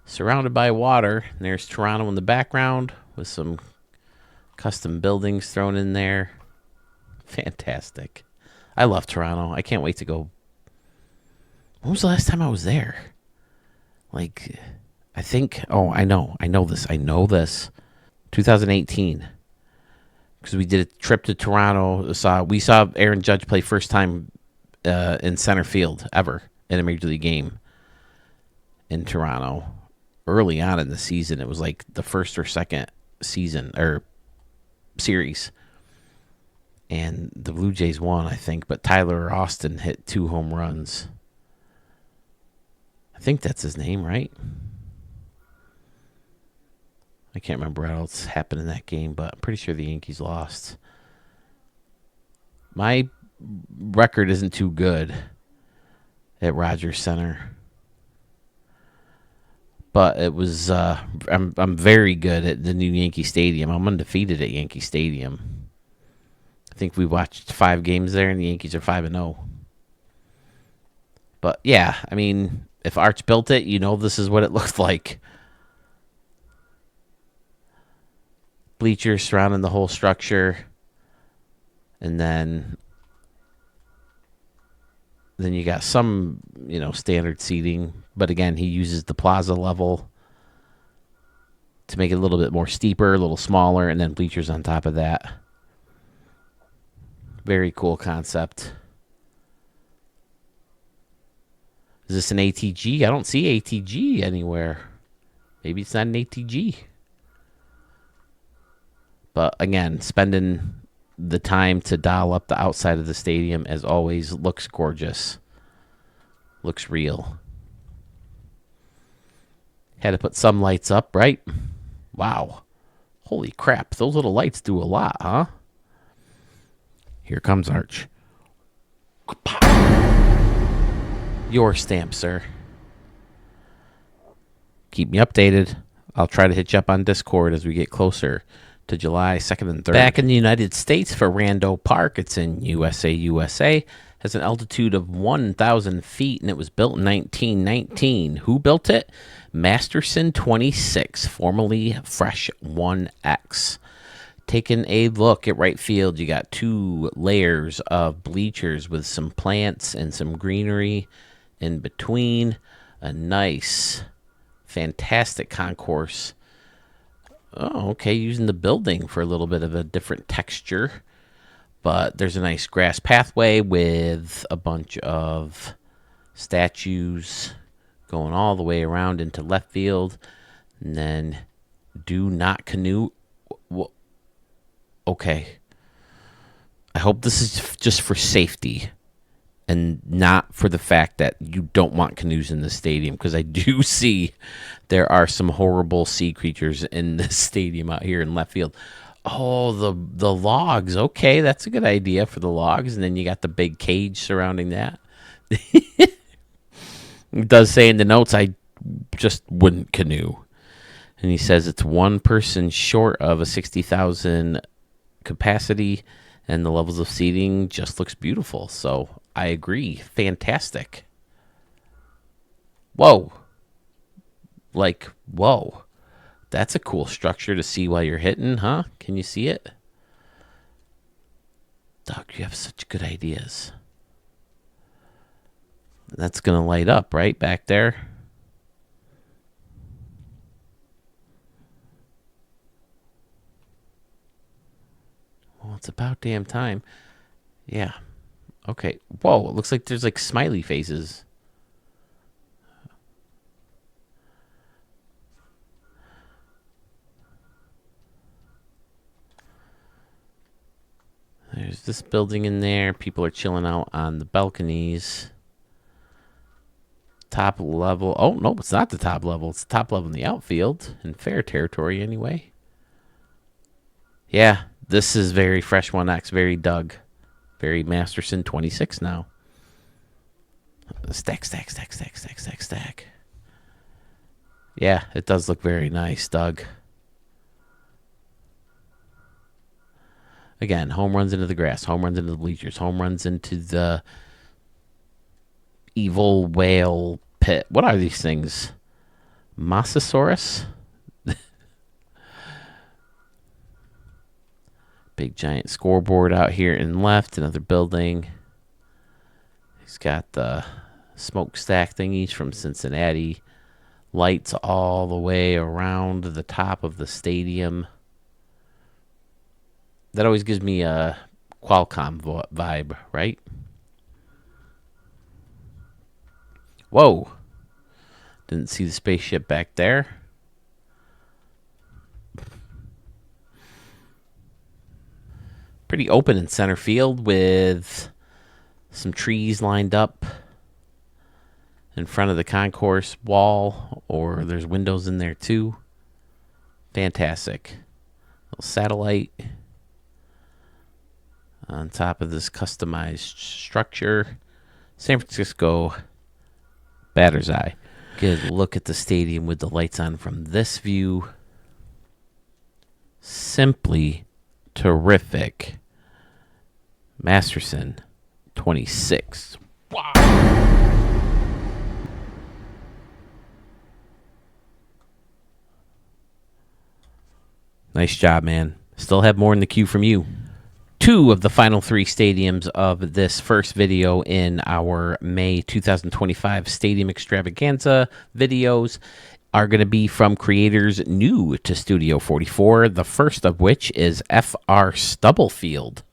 surrounded by water. And there's Toronto in the background with some custom buildings thrown in there. Fantastic. I love Toronto. I can't wait to go When was the last time I was there? Like, I think. Oh, I know this. 2018, because we did a trip to Toronto. We saw Aaron Judge play first time in center field ever in a major league game in Toronto. Early on in the season, it was like the first or second season or series, and the Blue Jays won, I think. But Tyler Austin hit 2 home runs. I think that's his name, right? I can't remember what else happened in that game, but I'm pretty sure the Yankees lost. My record isn't too good at Rogers Center, but it was. I'm very good at the new Yankee Stadium. I'm undefeated at Yankee Stadium. I think we watched 5 games there, and the Yankees are 5-0. But yeah, I mean, if Arch built it, this is what it looked like. Bleachers surrounding the whole structure, and then you got some, standard seating. But again, he uses the plaza level to make it a little bit more steeper, a little smaller, and then bleachers on top of that. Very cool concept. Is this an ATG? I don't see ATG anywhere. Maybe it's not an ATG. But again, spending the time to dial up the outside of the stadium, as always, looks gorgeous. Looks real. Had to put some lights up, right? Wow. Holy crap. Those little lights do a lot, huh? Here comes Arch. Your stamp, sir. Keep me updated. I'll try to hit you up on Discord as we get closer to July 2nd and 3rd. Back in the United States for Rando Park. It's in USA. Has an altitude of 1,000 feet, and it was built in 1919. Who built it? Masterson 26, formerly Fresh 1X. Taking a look at right field, you got 2 layers of bleachers with some plants and some greenery in between. A nice, fantastic concourse. Oh, okay, using the building for a little bit of a different texture. But there's a nice grass pathway with a bunch of statues going all the way around into left field. And then do not canoe. Okay. I hope this is just for safety and not for the fact that you don't want canoes in the stadium, because I do see there are some horrible sea creatures in this stadium out here in left field. Oh, the logs. Okay, that's a good idea for the logs. And then you got the big cage surrounding that. It does say in the notes, I just wouldn't canoe. And he says it's 1 person short of a 60,000 capacity, and the levels of seating just looks beautiful. So I agree. Fantastic. Whoa. Like, whoa. That's a cool structure to see while you're hitting, huh? Can you see it? Doug, you have such good ideas. That's going to light up, right? Back there. Well, it's about damn time. Yeah. Okay. Whoa, it looks like there's like smiley faces. There's this building in there. People are chilling out on the balconies. Top level. Oh, no, it's not the top level. It's the top level in the outfield. In fair territory, anyway. Yeah, this is very Fresh 1X. Very Doug. Very Masterson 26 now. Stack. Yeah, it does look very nice, Doug. Again, home runs into the grass, home runs into the bleachers, home runs into the evil whale pit. What are these things? Mosasaurus? Big giant scoreboard out here in left, another building. He's got the smokestack thingies from Cincinnati. Lights all the way around the top of the stadium. That always gives me a Qualcomm vibe, right? Whoa. Didn't see the spaceship back there. Pretty open in center field with some trees lined up in front of the concourse wall, or there's windows in there too. Fantastic. Little satellite on top of this customized structure. San Francisco batter's eye. Good look at the stadium with the lights on from this view. Simply terrific. Masterson, 26. Wow. Nice job, man. Still have more in the queue from you. 2 of the final 3 stadiums of this first video in our May 2025 Stadium Extravaganza videos are going to be from creators new to Studio 44, the first of which is F.R. Stubblefield.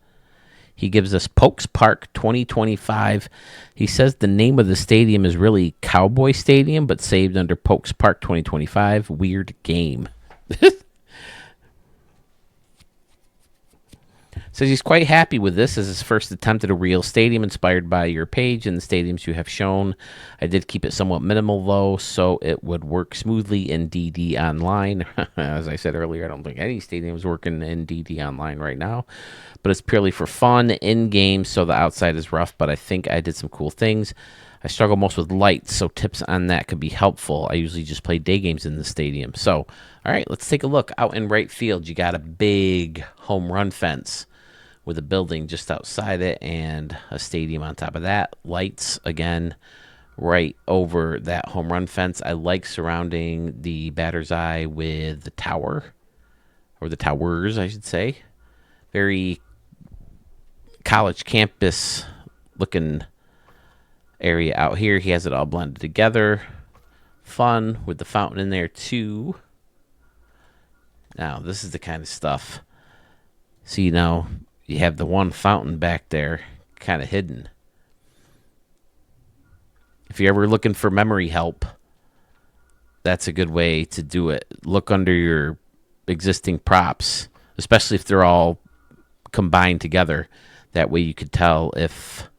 He gives us Pokes Park 2025. He says the name of the stadium is really Cowboy Stadium, but saved under Pokes Park 2025. Weird game. Says he's quite happy with this as his first attempt at a real stadium inspired by your page and the stadiums you have shown. I did keep it somewhat minimal, though, so it would work smoothly in DD Online. As I said earlier, I don't think any stadium's working in DD Online right now. But it's purely for fun, in-game, so the outside is rough, but I think I did some cool things. I struggle most with lights, so tips on that could be helpful. I usually just play day games in the stadium. So, all right, let's take a look. Out in right field, you got a big home run fence with a building just outside it and a stadium on top of that. Lights, again, right over that home run fence. I like surrounding the batter's eye with the tower, or the towers, I should say. Very college campus looking area out here. He has it all blended together. Fun with the fountain in there too. Now, this is the kind of stuff. See, now you have the one fountain back there kind of hidden. If you're ever looking for memory help, that's a good way to do it. Look under your existing props, especially if they're all combined together. That way you could tell if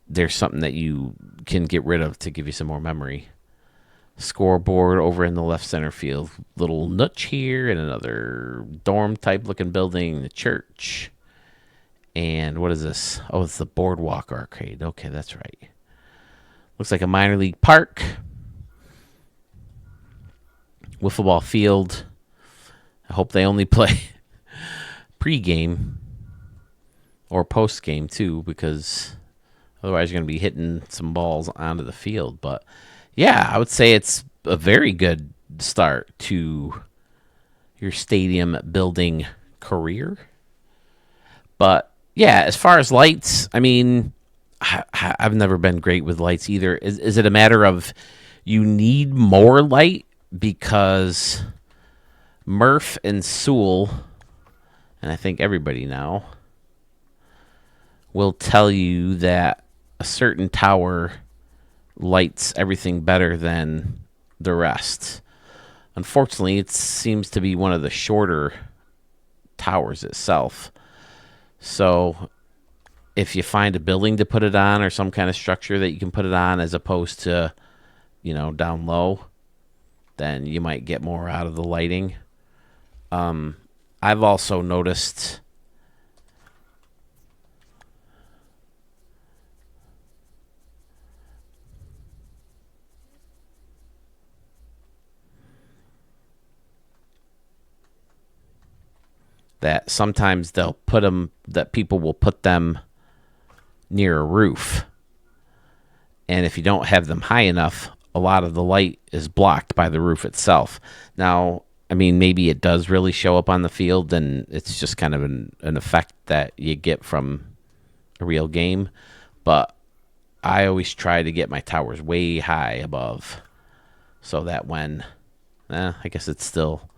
there's something that you can get rid of to give you some more memory. Scoreboard over in the left center field. Little nutch here and another dorm type looking building. The church. And what is this? Oh, it's the Boardwalk Arcade. Okay, that's right. Looks like a minor league park. Wiffle ball field. I hope they only play pre-game or post-game too, because otherwise you're going to be hitting some balls onto the field. But yeah, I would say it's a very good start to your stadium building career. But yeah, as far as lights, I mean, I've never been great with lights either. Is it a matter of you need more light? Because Murph and Sewell, and I think everybody now, will tell you that a certain tower lights everything better than the rest. Unfortunately, it seems to be one of the shorter towers itself. So if you find a building to put it on or some kind of structure that you can put it on as opposed to, down low, then you might get more out of the lighting. I've also noticed that sometimes they'll put them, that people will put them near a roof. And if you don't have them high enough, a lot of the light is blocked by the roof itself. Now, I mean, maybe it does really show up on the field, and it's just kind of an effect that you get from a real game. But I always try to get my towers way high above, so that when, I guess it's still,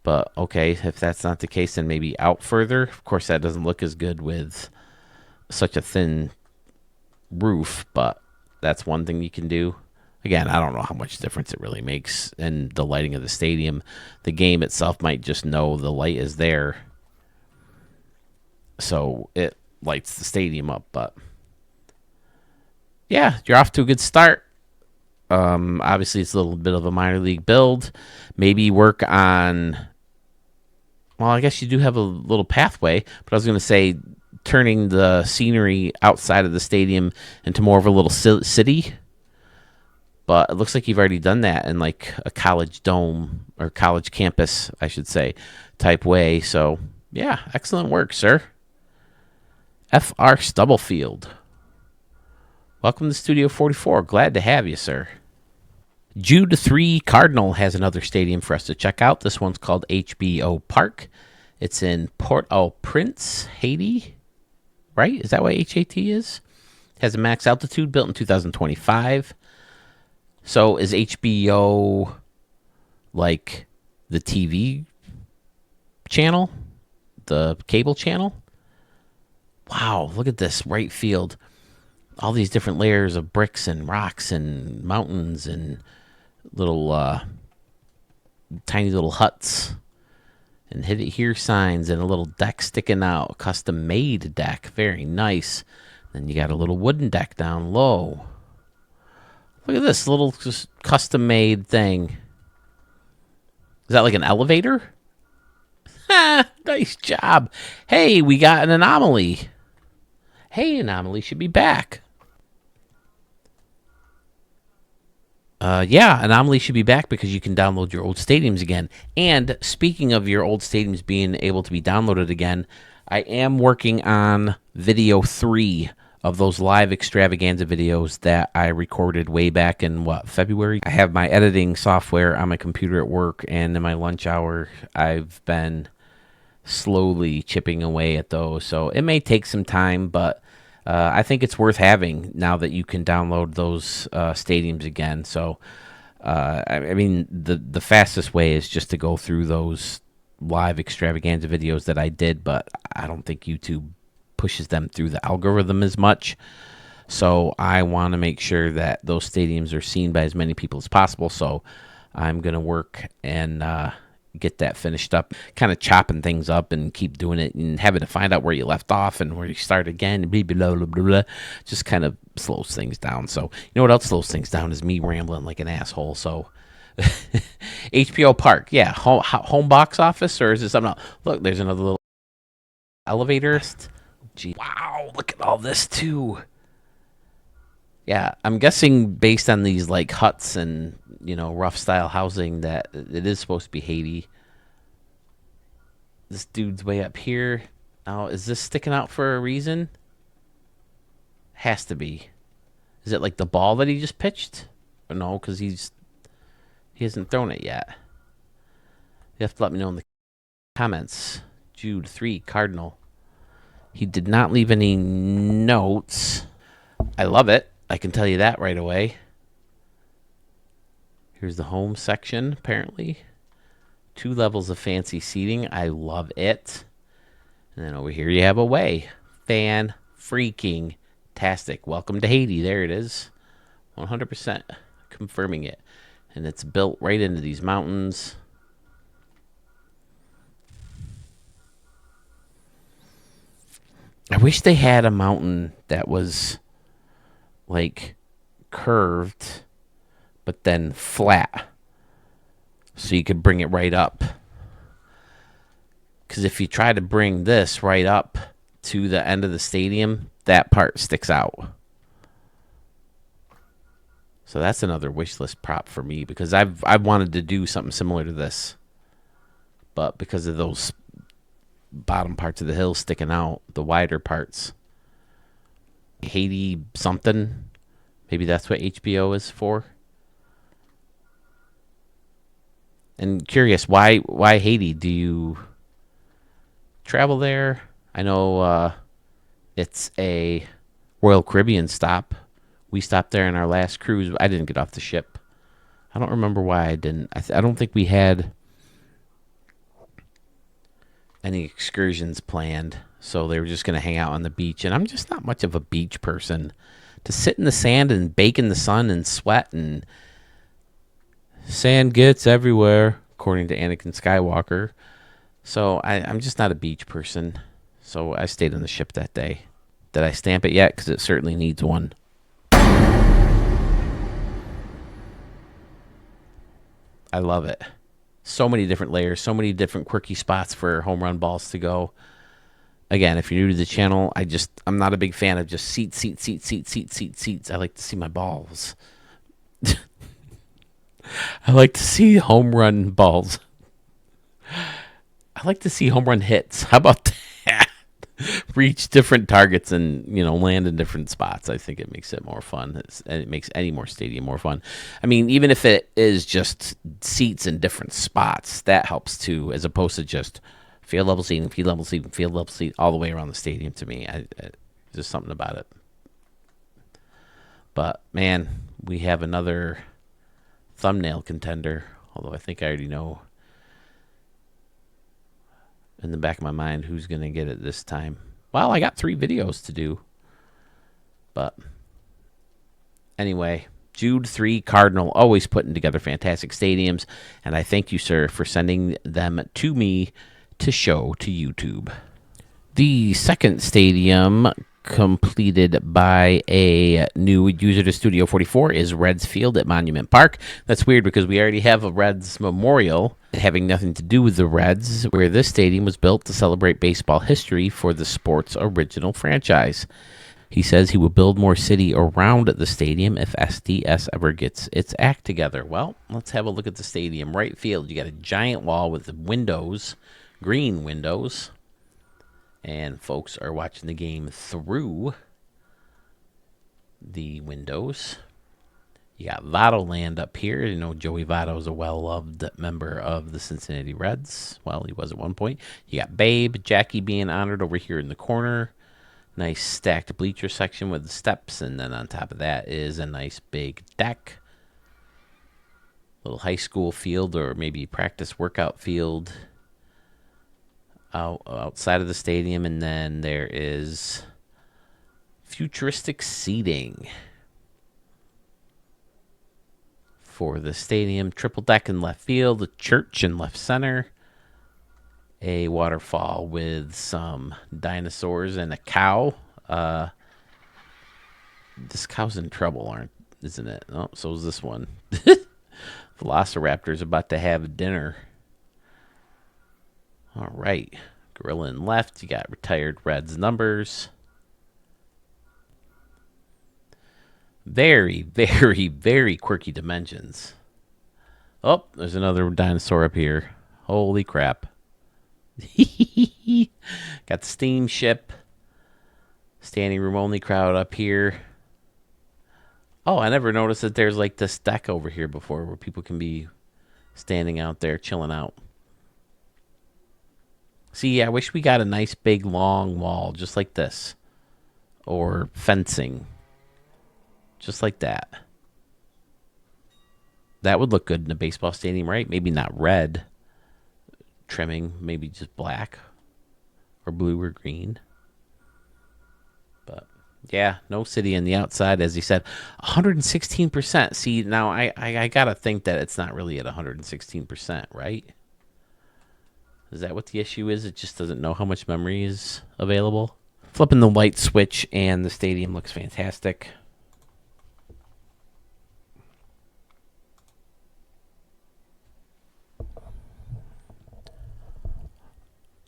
but okay, if that's not the case, then maybe out further. Of course, that doesn't look as good with such a thin roof, but that's one thing you can do. Again, I don't know how much difference it really makes in the lighting of the stadium. The game itself might just know the light is there, so it lights the stadium up. But yeah, you're off to a good start. Obviously, it's a little bit of a minor league build. Maybe work on. Well, I guess you do have a little pathway, but I was going to say turning the scenery outside of the stadium into more of a little city. But it looks like you've already done that in like a college dome or college campus, I should say, type way. So, yeah, excellent work, sir. F.R. Stubblefield. Welcome to Studio 44. Glad to have you, sir. Jude 3 Cardinal has another stadium for us to check out. This one's called HBO Park. It's in Port-au-Prince, Haiti. Right? Is that what HAT is? Has a max altitude, built in 2025. So is HBO like the TV channel? The cable channel? Wow, look at this right field. All these different layers of bricks and rocks and mountains and little tiny little huts and hit it here signs and a little deck sticking out, custom made deck, very nice. Then you got a little wooden deck down low. Look at this little just custom made thing. Is that like an elevator? Nice job. Hey, we got an anomaly. Hey, anomaly should be back. Yeah, Anomaly should be back because you can download your old stadiums again. And speaking of your old stadiums being able to be downloaded again, I am working on video 3 of those live extravaganza videos that I recorded way back in, February? I have my editing software on my computer at work, and in my lunch hour, I've been slowly chipping away at those. So it may take some time, but I think it's worth having now that you can download those stadiums again. So, I mean, the fastest way is just to go through those live extravaganza videos that I did, but I don't think YouTube pushes them through the algorithm as much. So I want to make sure that those stadiums are seen by as many people as possible. So I'm going to work and get that finished up, kind of chopping things up and keep doing it and having to find out where you left off and where you start again, blah, blah, blah, blah, blah. Just kind of slows things down. So, you know what else slows things down is me rambling like an asshole. So, HBO Park, yeah, home box office, or is it something else? Look, there's another little elevator. Gee, wow, look at all this too. Yeah, I'm guessing based on these like huts and, you know, rough style housing that it is supposed to be Haiti. This dude's way up here. Now, is this sticking out for a reason? Has to be. Is it like the ball that he just pitched? Or no, because he hasn't thrown it yet. You have to let me know in the comments. Jude 3 Cardinal. He did not leave any notes. I love it. I can tell you that right away. Here's the home section, apparently. 2 levels of fancy seating. I love it. And then over here you have away. Fan-freaking-tastic. Welcome to Haiti. There it is. 100% confirming it. And it's built right into these mountains. I wish they had a mountain that was like curved but then flat so you could bring it right up, because if you try to bring this right up to the end of the stadium, that part sticks out. So that's another wish list prop for me, because I've wanted to do something similar to this, but because of those bottom parts of the hill sticking out, the wider parts, Haiti something. Maybe that's what HBO is for. And curious, why Haiti? Do you travel there? I know it's a Royal Caribbean stop. We stopped there on our last cruise. I didn't get off the ship. I don't remember why I didn't. I don't think we had any excursions planned, so they were just going to hang out on the beach. And I'm just not much of a beach person. To sit in the sand and bake in the sun and sweat, and sand gets everywhere, according to Anakin Skywalker. So I'm just not a beach person. So I stayed on the ship that day. Did I stamp it yet? Because it certainly needs one. I love it. So many different layers, so many different quirky spots for home run balls to go. Again, if you're new to the channel, I'm not a big fan of just seats. I like to see my balls. I like to see home run balls. I like to see home run hits. How about that? Reach different targets and, land in different spots. I think it makes it more fun. And it makes any more stadium more fun. I mean, even if it is just seats in different spots, that helps too, as opposed to just field level seating, all the way around the stadium. To me, there's something about it. But man, we have another thumbnail contender. Although I think I already know in the back of my mind who's going to get it this time. Well, I got 3 videos to do. But anyway, Jude 3 Cardinal, always putting together fantastic stadiums. And I thank you, sir, for sending them to me to show to YouTube. The second stadium completed by a new user to Studio 44 is Reds Field at Monument Park. That's weird because we already have a Reds memorial having nothing to do with the Reds, where this stadium was built to celebrate baseball history for the sport's original franchise. He says he will build more city around the stadium if SDS ever gets its act together. Well, let's have a look at the stadium. Right field, you got a giant wall with windows, green windows. And folks are watching the game through the windows. You got Votto Land up here. Joey Votto is a well-loved member of the Cincinnati Reds. Well, he was at one point. You got Babe, Jackie being honored over here in the corner. Nice stacked bleacher section with the steps. And then on top of that is a nice big deck. Little high school field or maybe practice workout field outside of the stadium. And then there is futuristic seating for the stadium. Triple deck in left field, a church in left center, a waterfall with some dinosaurs and a cow. This cow's in trouble, isn't it? Oh, so is this one. Velociraptor's about to have dinner. All right. Gorilla in left. You got retired Reds numbers. Very, very, very quirky dimensions. Oh, there's another dinosaur up here. Holy crap. Got the steamship. Standing room only crowd up here. Oh, I never noticed that there's like this deck over here before where people can be standing out there chilling out. See, I wish we got a nice big long wall just like this. Or fencing. Just like that. That would look good in a baseball stadium, right? Maybe not red trimming, maybe just black or blue or green. But yeah, no city on the outside, as he said. 116%. See, now I gotta think that it's not really at 116%, right? Is that what the issue is? It just doesn't know how much memory is available. Flipping the light switch and the stadium looks fantastic.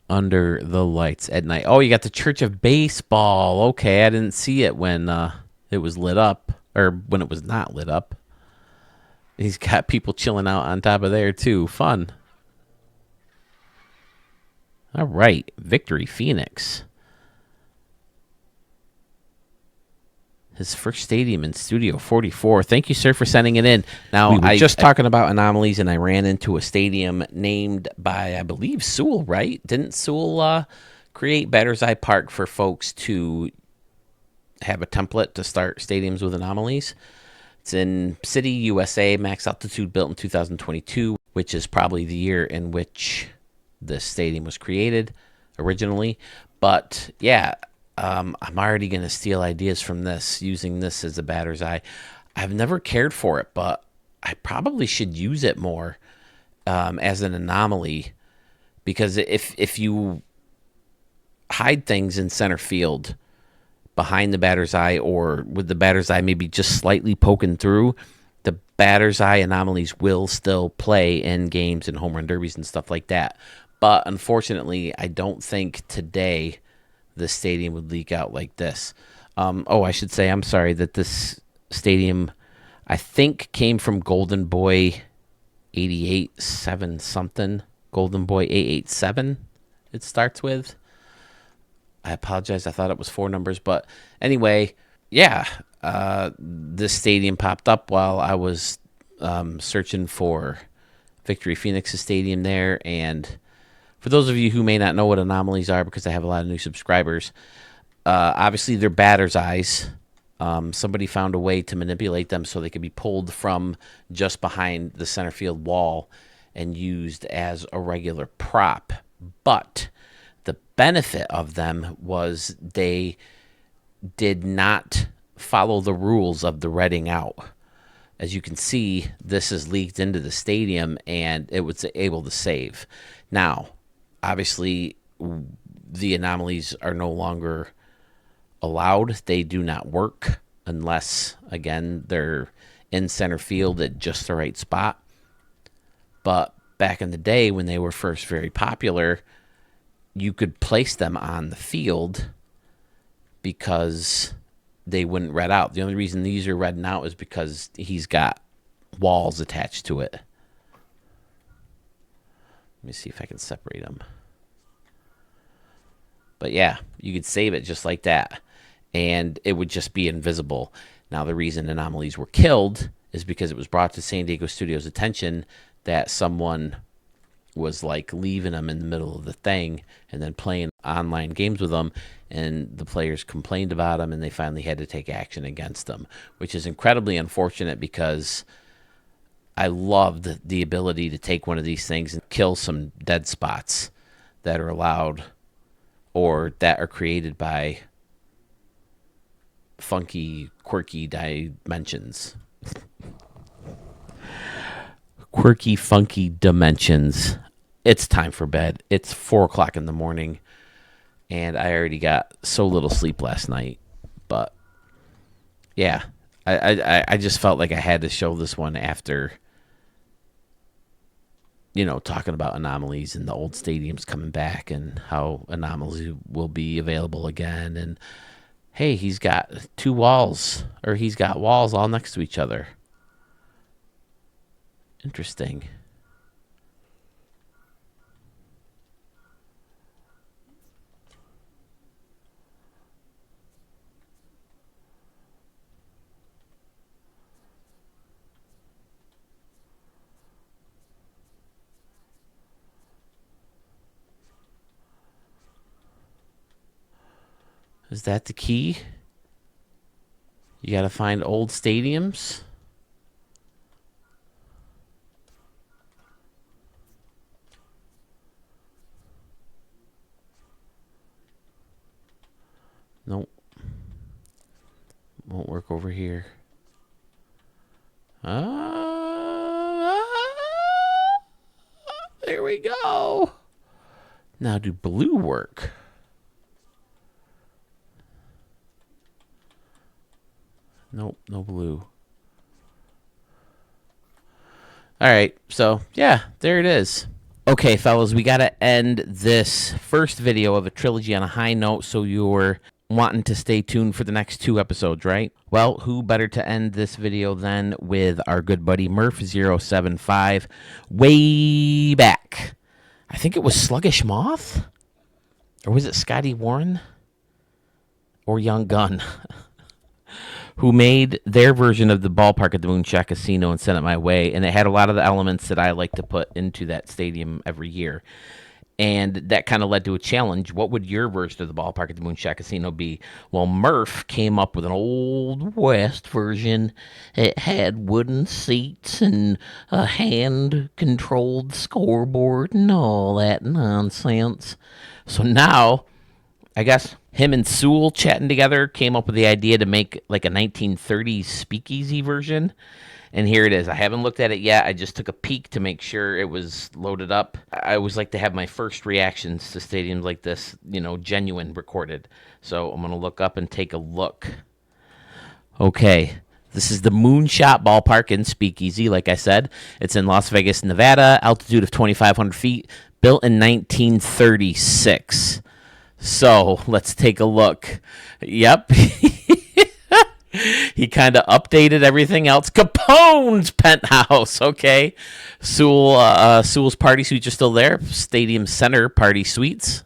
Under the lights at night. Oh, you got the Church of Baseball. Okay, I didn't see it when it was lit up, or when it was not lit up. He's got people chilling out on top of there too. Fun. All right, Victory Phoenix. His first stadium in Studio 44. Thank you, sir, for sending it in. Now, we were just talking about anomalies, and I ran into a stadium named by, I believe, Sewell, right? Didn't Sewell create Batter's Eye Park for folks to have a template to start stadiums with anomalies. It's in City, USA, max altitude, built in 2022, which is probably the year in which this stadium was created originally. But yeah, I'm already going to steal ideas from this, using this as a batter's eye. I've never cared for it, but I probably should use it more as an anomaly, because if you hide things in center field behind the batter's eye, or with the batter's eye maybe just slightly poking through, the batter's eye anomalies will still play in games and home run derbies and stuff like that. But unfortunately, I don't think today the stadium would leak out like this. I should say, I'm sorry, that this stadium, I think, came from Golden Boy 88-7 something. Golden Boy 887 it starts with. I apologize. I thought it was 4 numbers. But anyway, yeah, this stadium popped up while I was searching for Victory Phoenix's stadium there. And for those of you who may not know what anomalies are, because I have a lot of new subscribers, obviously they're batter's eyes. Somebody found a way to manipulate them so they could be pulled from just behind the center field wall and used as a regular prop. But the benefit of them was they did not follow the rules of the redding out. As you can see, this is leaked into the stadium, and it was able to save. Now, obviously, the anomalies are no longer allowed. They do not work unless, again, they're in center field at just the right spot. But back in the day when they were first very popular, you could place them on the field because they wouldn't red out. The only reason these are redding out is because he's got walls attached to it. Let me see if I can separate them. But yeah, you could save it just like that, and it would just be invisible. Now, the reason anomalies were killed is because it was brought to San Diego Studios' attention that someone was like leaving them in the middle of the thing and then playing online games with them, and the players complained about them, and they finally had to take action against them, which is incredibly unfortunate, because I loved the ability to take one of these things and kill some dead spots that are allowed or that are created by funky, quirky dimensions. Quirky, funky dimensions. It's time for bed. It's 4 o'clock in the morning, and I already got so little sleep last night. But yeah, I just felt like I had to show this one after, talking about anomalies and the old stadiums coming back and how anomalies will be available again. And hey, he's got 2 walls, or he's got walls all next to each other. Interesting. Is that the key? You got to find old stadiums. Nope. Won't work over here. There we go. Now, do blue work? Nope, no blue. All right, so yeah, there it is. Okay, fellas, we got to end this first video of a trilogy on a high note, so you're wanting to stay tuned for the next 2 episodes, right? Well, who better to end this video than with our good buddy Murph075 way back. I think it was Sluggish Moth? Or was it Scotty Warren? Or Young Gun? Who made their version of the ballpark at the Moonshot Casino and sent it my way. And it had a lot of the elements that I like to put into that stadium every year. And that kind of led to a challenge. What would your version of the ballpark at the Moonshot Casino be? Well, Murph came up with an old West version. It had wooden seats and a hand-controlled scoreboard and all that nonsense. So now, I guess him and Sewell chatting together came up with the idea to make like a 1930s speakeasy version. And here it is. I haven't looked at it yet. I just took a peek to make sure it was loaded up. I always like to have my first reactions to stadiums like this, genuine recorded. So I'm going to look up and take a look. Okay. This is the Moonshot Ballpark in Speakeasy, like I said. It's in Las Vegas, Nevada, altitude of 2,500 feet, built in 1936. So let's take a look. Yep. He kind of updated everything else. Capone's penthouse, okay. Sewell's party suites are still there. Stadium Center party suites.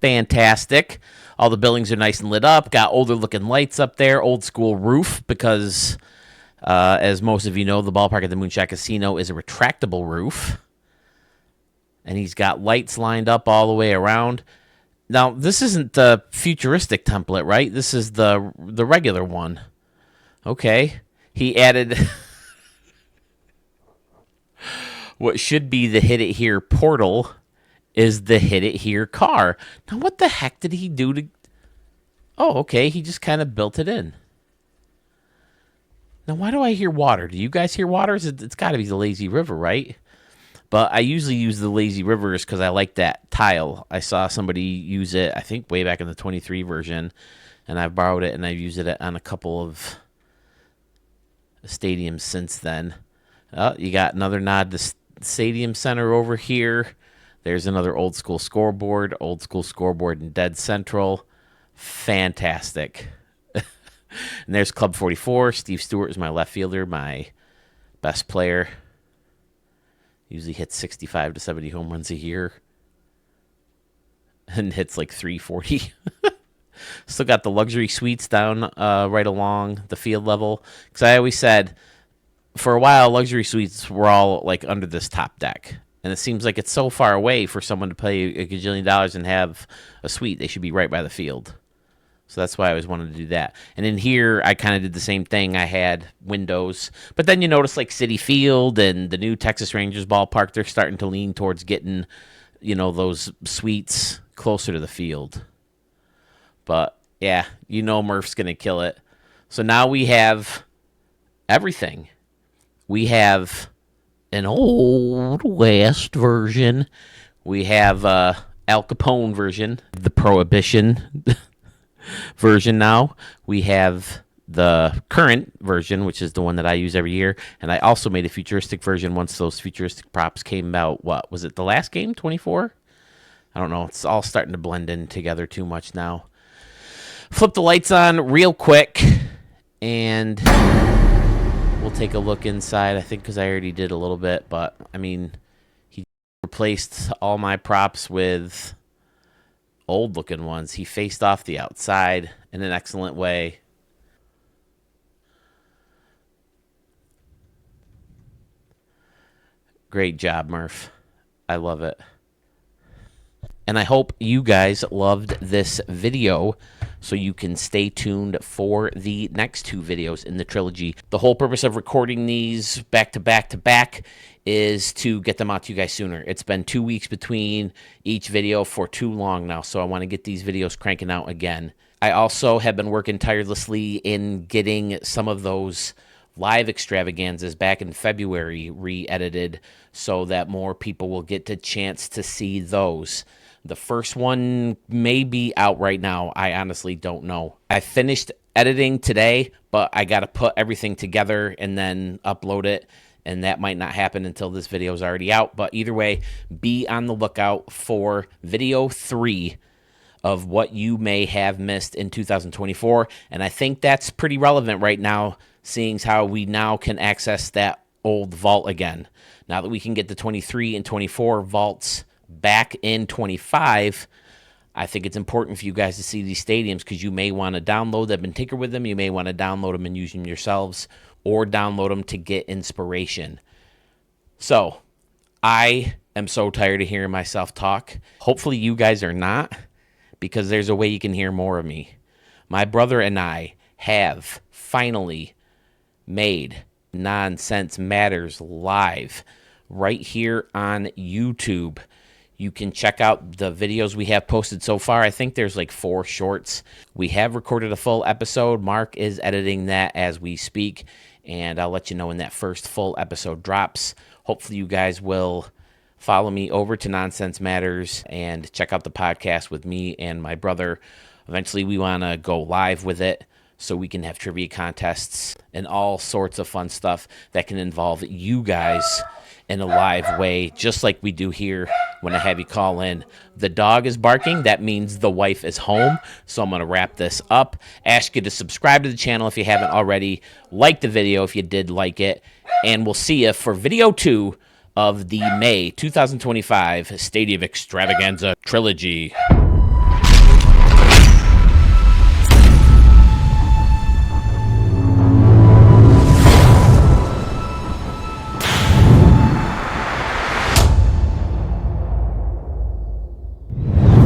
Fantastic. All the buildings are nice and lit up. Got older looking lights up there. Old school roof because, as most of you know, the ballpark at the Moonshot Casino is a retractable roof. And he's got lights lined up all the way around. Now, this isn't the futuristic template, right? This is the regular one. Okay. He added what should be the Hit It Here portal is the Hit It Here car. Now, what the heck did he do to... Oh, okay. He just kind of built it in. Now, why do I hear water? Do you guys hear water? It's got to be the lazy river, right? But I usually use the lazy rivers because I like that tile. I saw somebody use it, I think, way back in the 23 version, and I've borrowed it, and I've used it on a couple of stadiums since then. Oh, you got another nod to Stadium Center over here. There's another old school scoreboard in dead central. Fantastic. And there's Club 44. Steve Stewart is my left fielder, my best player. Usually hits 65 to 70 home runs a year. And hits like 340. Still got the luxury suites down right along the field level. Because I always said, for a while, luxury suites were all like under this top deck. And it seems like it's so far away for someone to pay a gajillion dollars and have a suite. They should be right by the field. So that's why I always wanted to do that. And in here, I kind of did the same thing. I had windows. But then you notice like Citi Field and the new Texas Rangers ballpark, they're starting to lean towards getting, those suites closer to the field. But, yeah, Murph's going to kill it. So now we have everything. We have an old West version. We have Al Capone version, the Prohibition version now. We have the current version, which is the one that I use every year. And I also made a futuristic version once those futuristic props came out. What was it? The last game, 24? I don't know. It's all starting to blend in together too much now. Flip the lights on real quick, and we'll take a look inside. I think because I already did a little bit, but I mean, he replaced all my props with old-looking ones. He faced off the outside in an excellent way. Great job, Murph. I love it. And I hope you guys loved this video, so you can stay tuned for the next two videos in the trilogy. The whole purpose of recording these back to back to back is to get them out to you guys sooner. It's been 2 weeks between each video for too long now, so I want to get these videos cranking out again. I also have been working tirelessly in getting some of those live extravaganzas back in February re-edited so that more people will get the chance to see those. The first one may be out right now. I honestly don't know. I finished editing today, but I got to put everything together and then upload it. And that might not happen until this video is already out. But either way, be on the lookout for video 3 of what you may have missed in 2024. And I think that's pretty relevant right now, seeing how we now can access that old vault again. Now that we can get the 23 and 24 vaults back in 25, I think it's important for you guys to see these stadiums because you may want to download them and tinker with them. You may want to download them and use them yourselves, or download them to get inspiration. So I am so tired of hearing myself talk. Hopefully you guys are not, because there's a way you can hear more of me. My brother and I have finally made Nonsense Matters live right here on YouTube. You can check out the videos we have posted so far. I think there's like 4 shorts. We have recorded a full episode. Mark is editing that as we speak, and I'll let you know when that first full episode drops. Hopefully you guys will follow me over to Nonsense Matters and check out the podcast with me and my brother. Eventually we want to go live with it so we can have trivia contests and all sorts of fun stuff that can involve you guys in a live way, just like we do here when I have you call in. The dog is barking. That means the wife is home. So I'm going to wrap this up. Ask you to subscribe to the channel if you haven't already. Like the video if you did like it. And we'll see you for video 2 of the May 2025 Stadium Extravaganza Trilogy.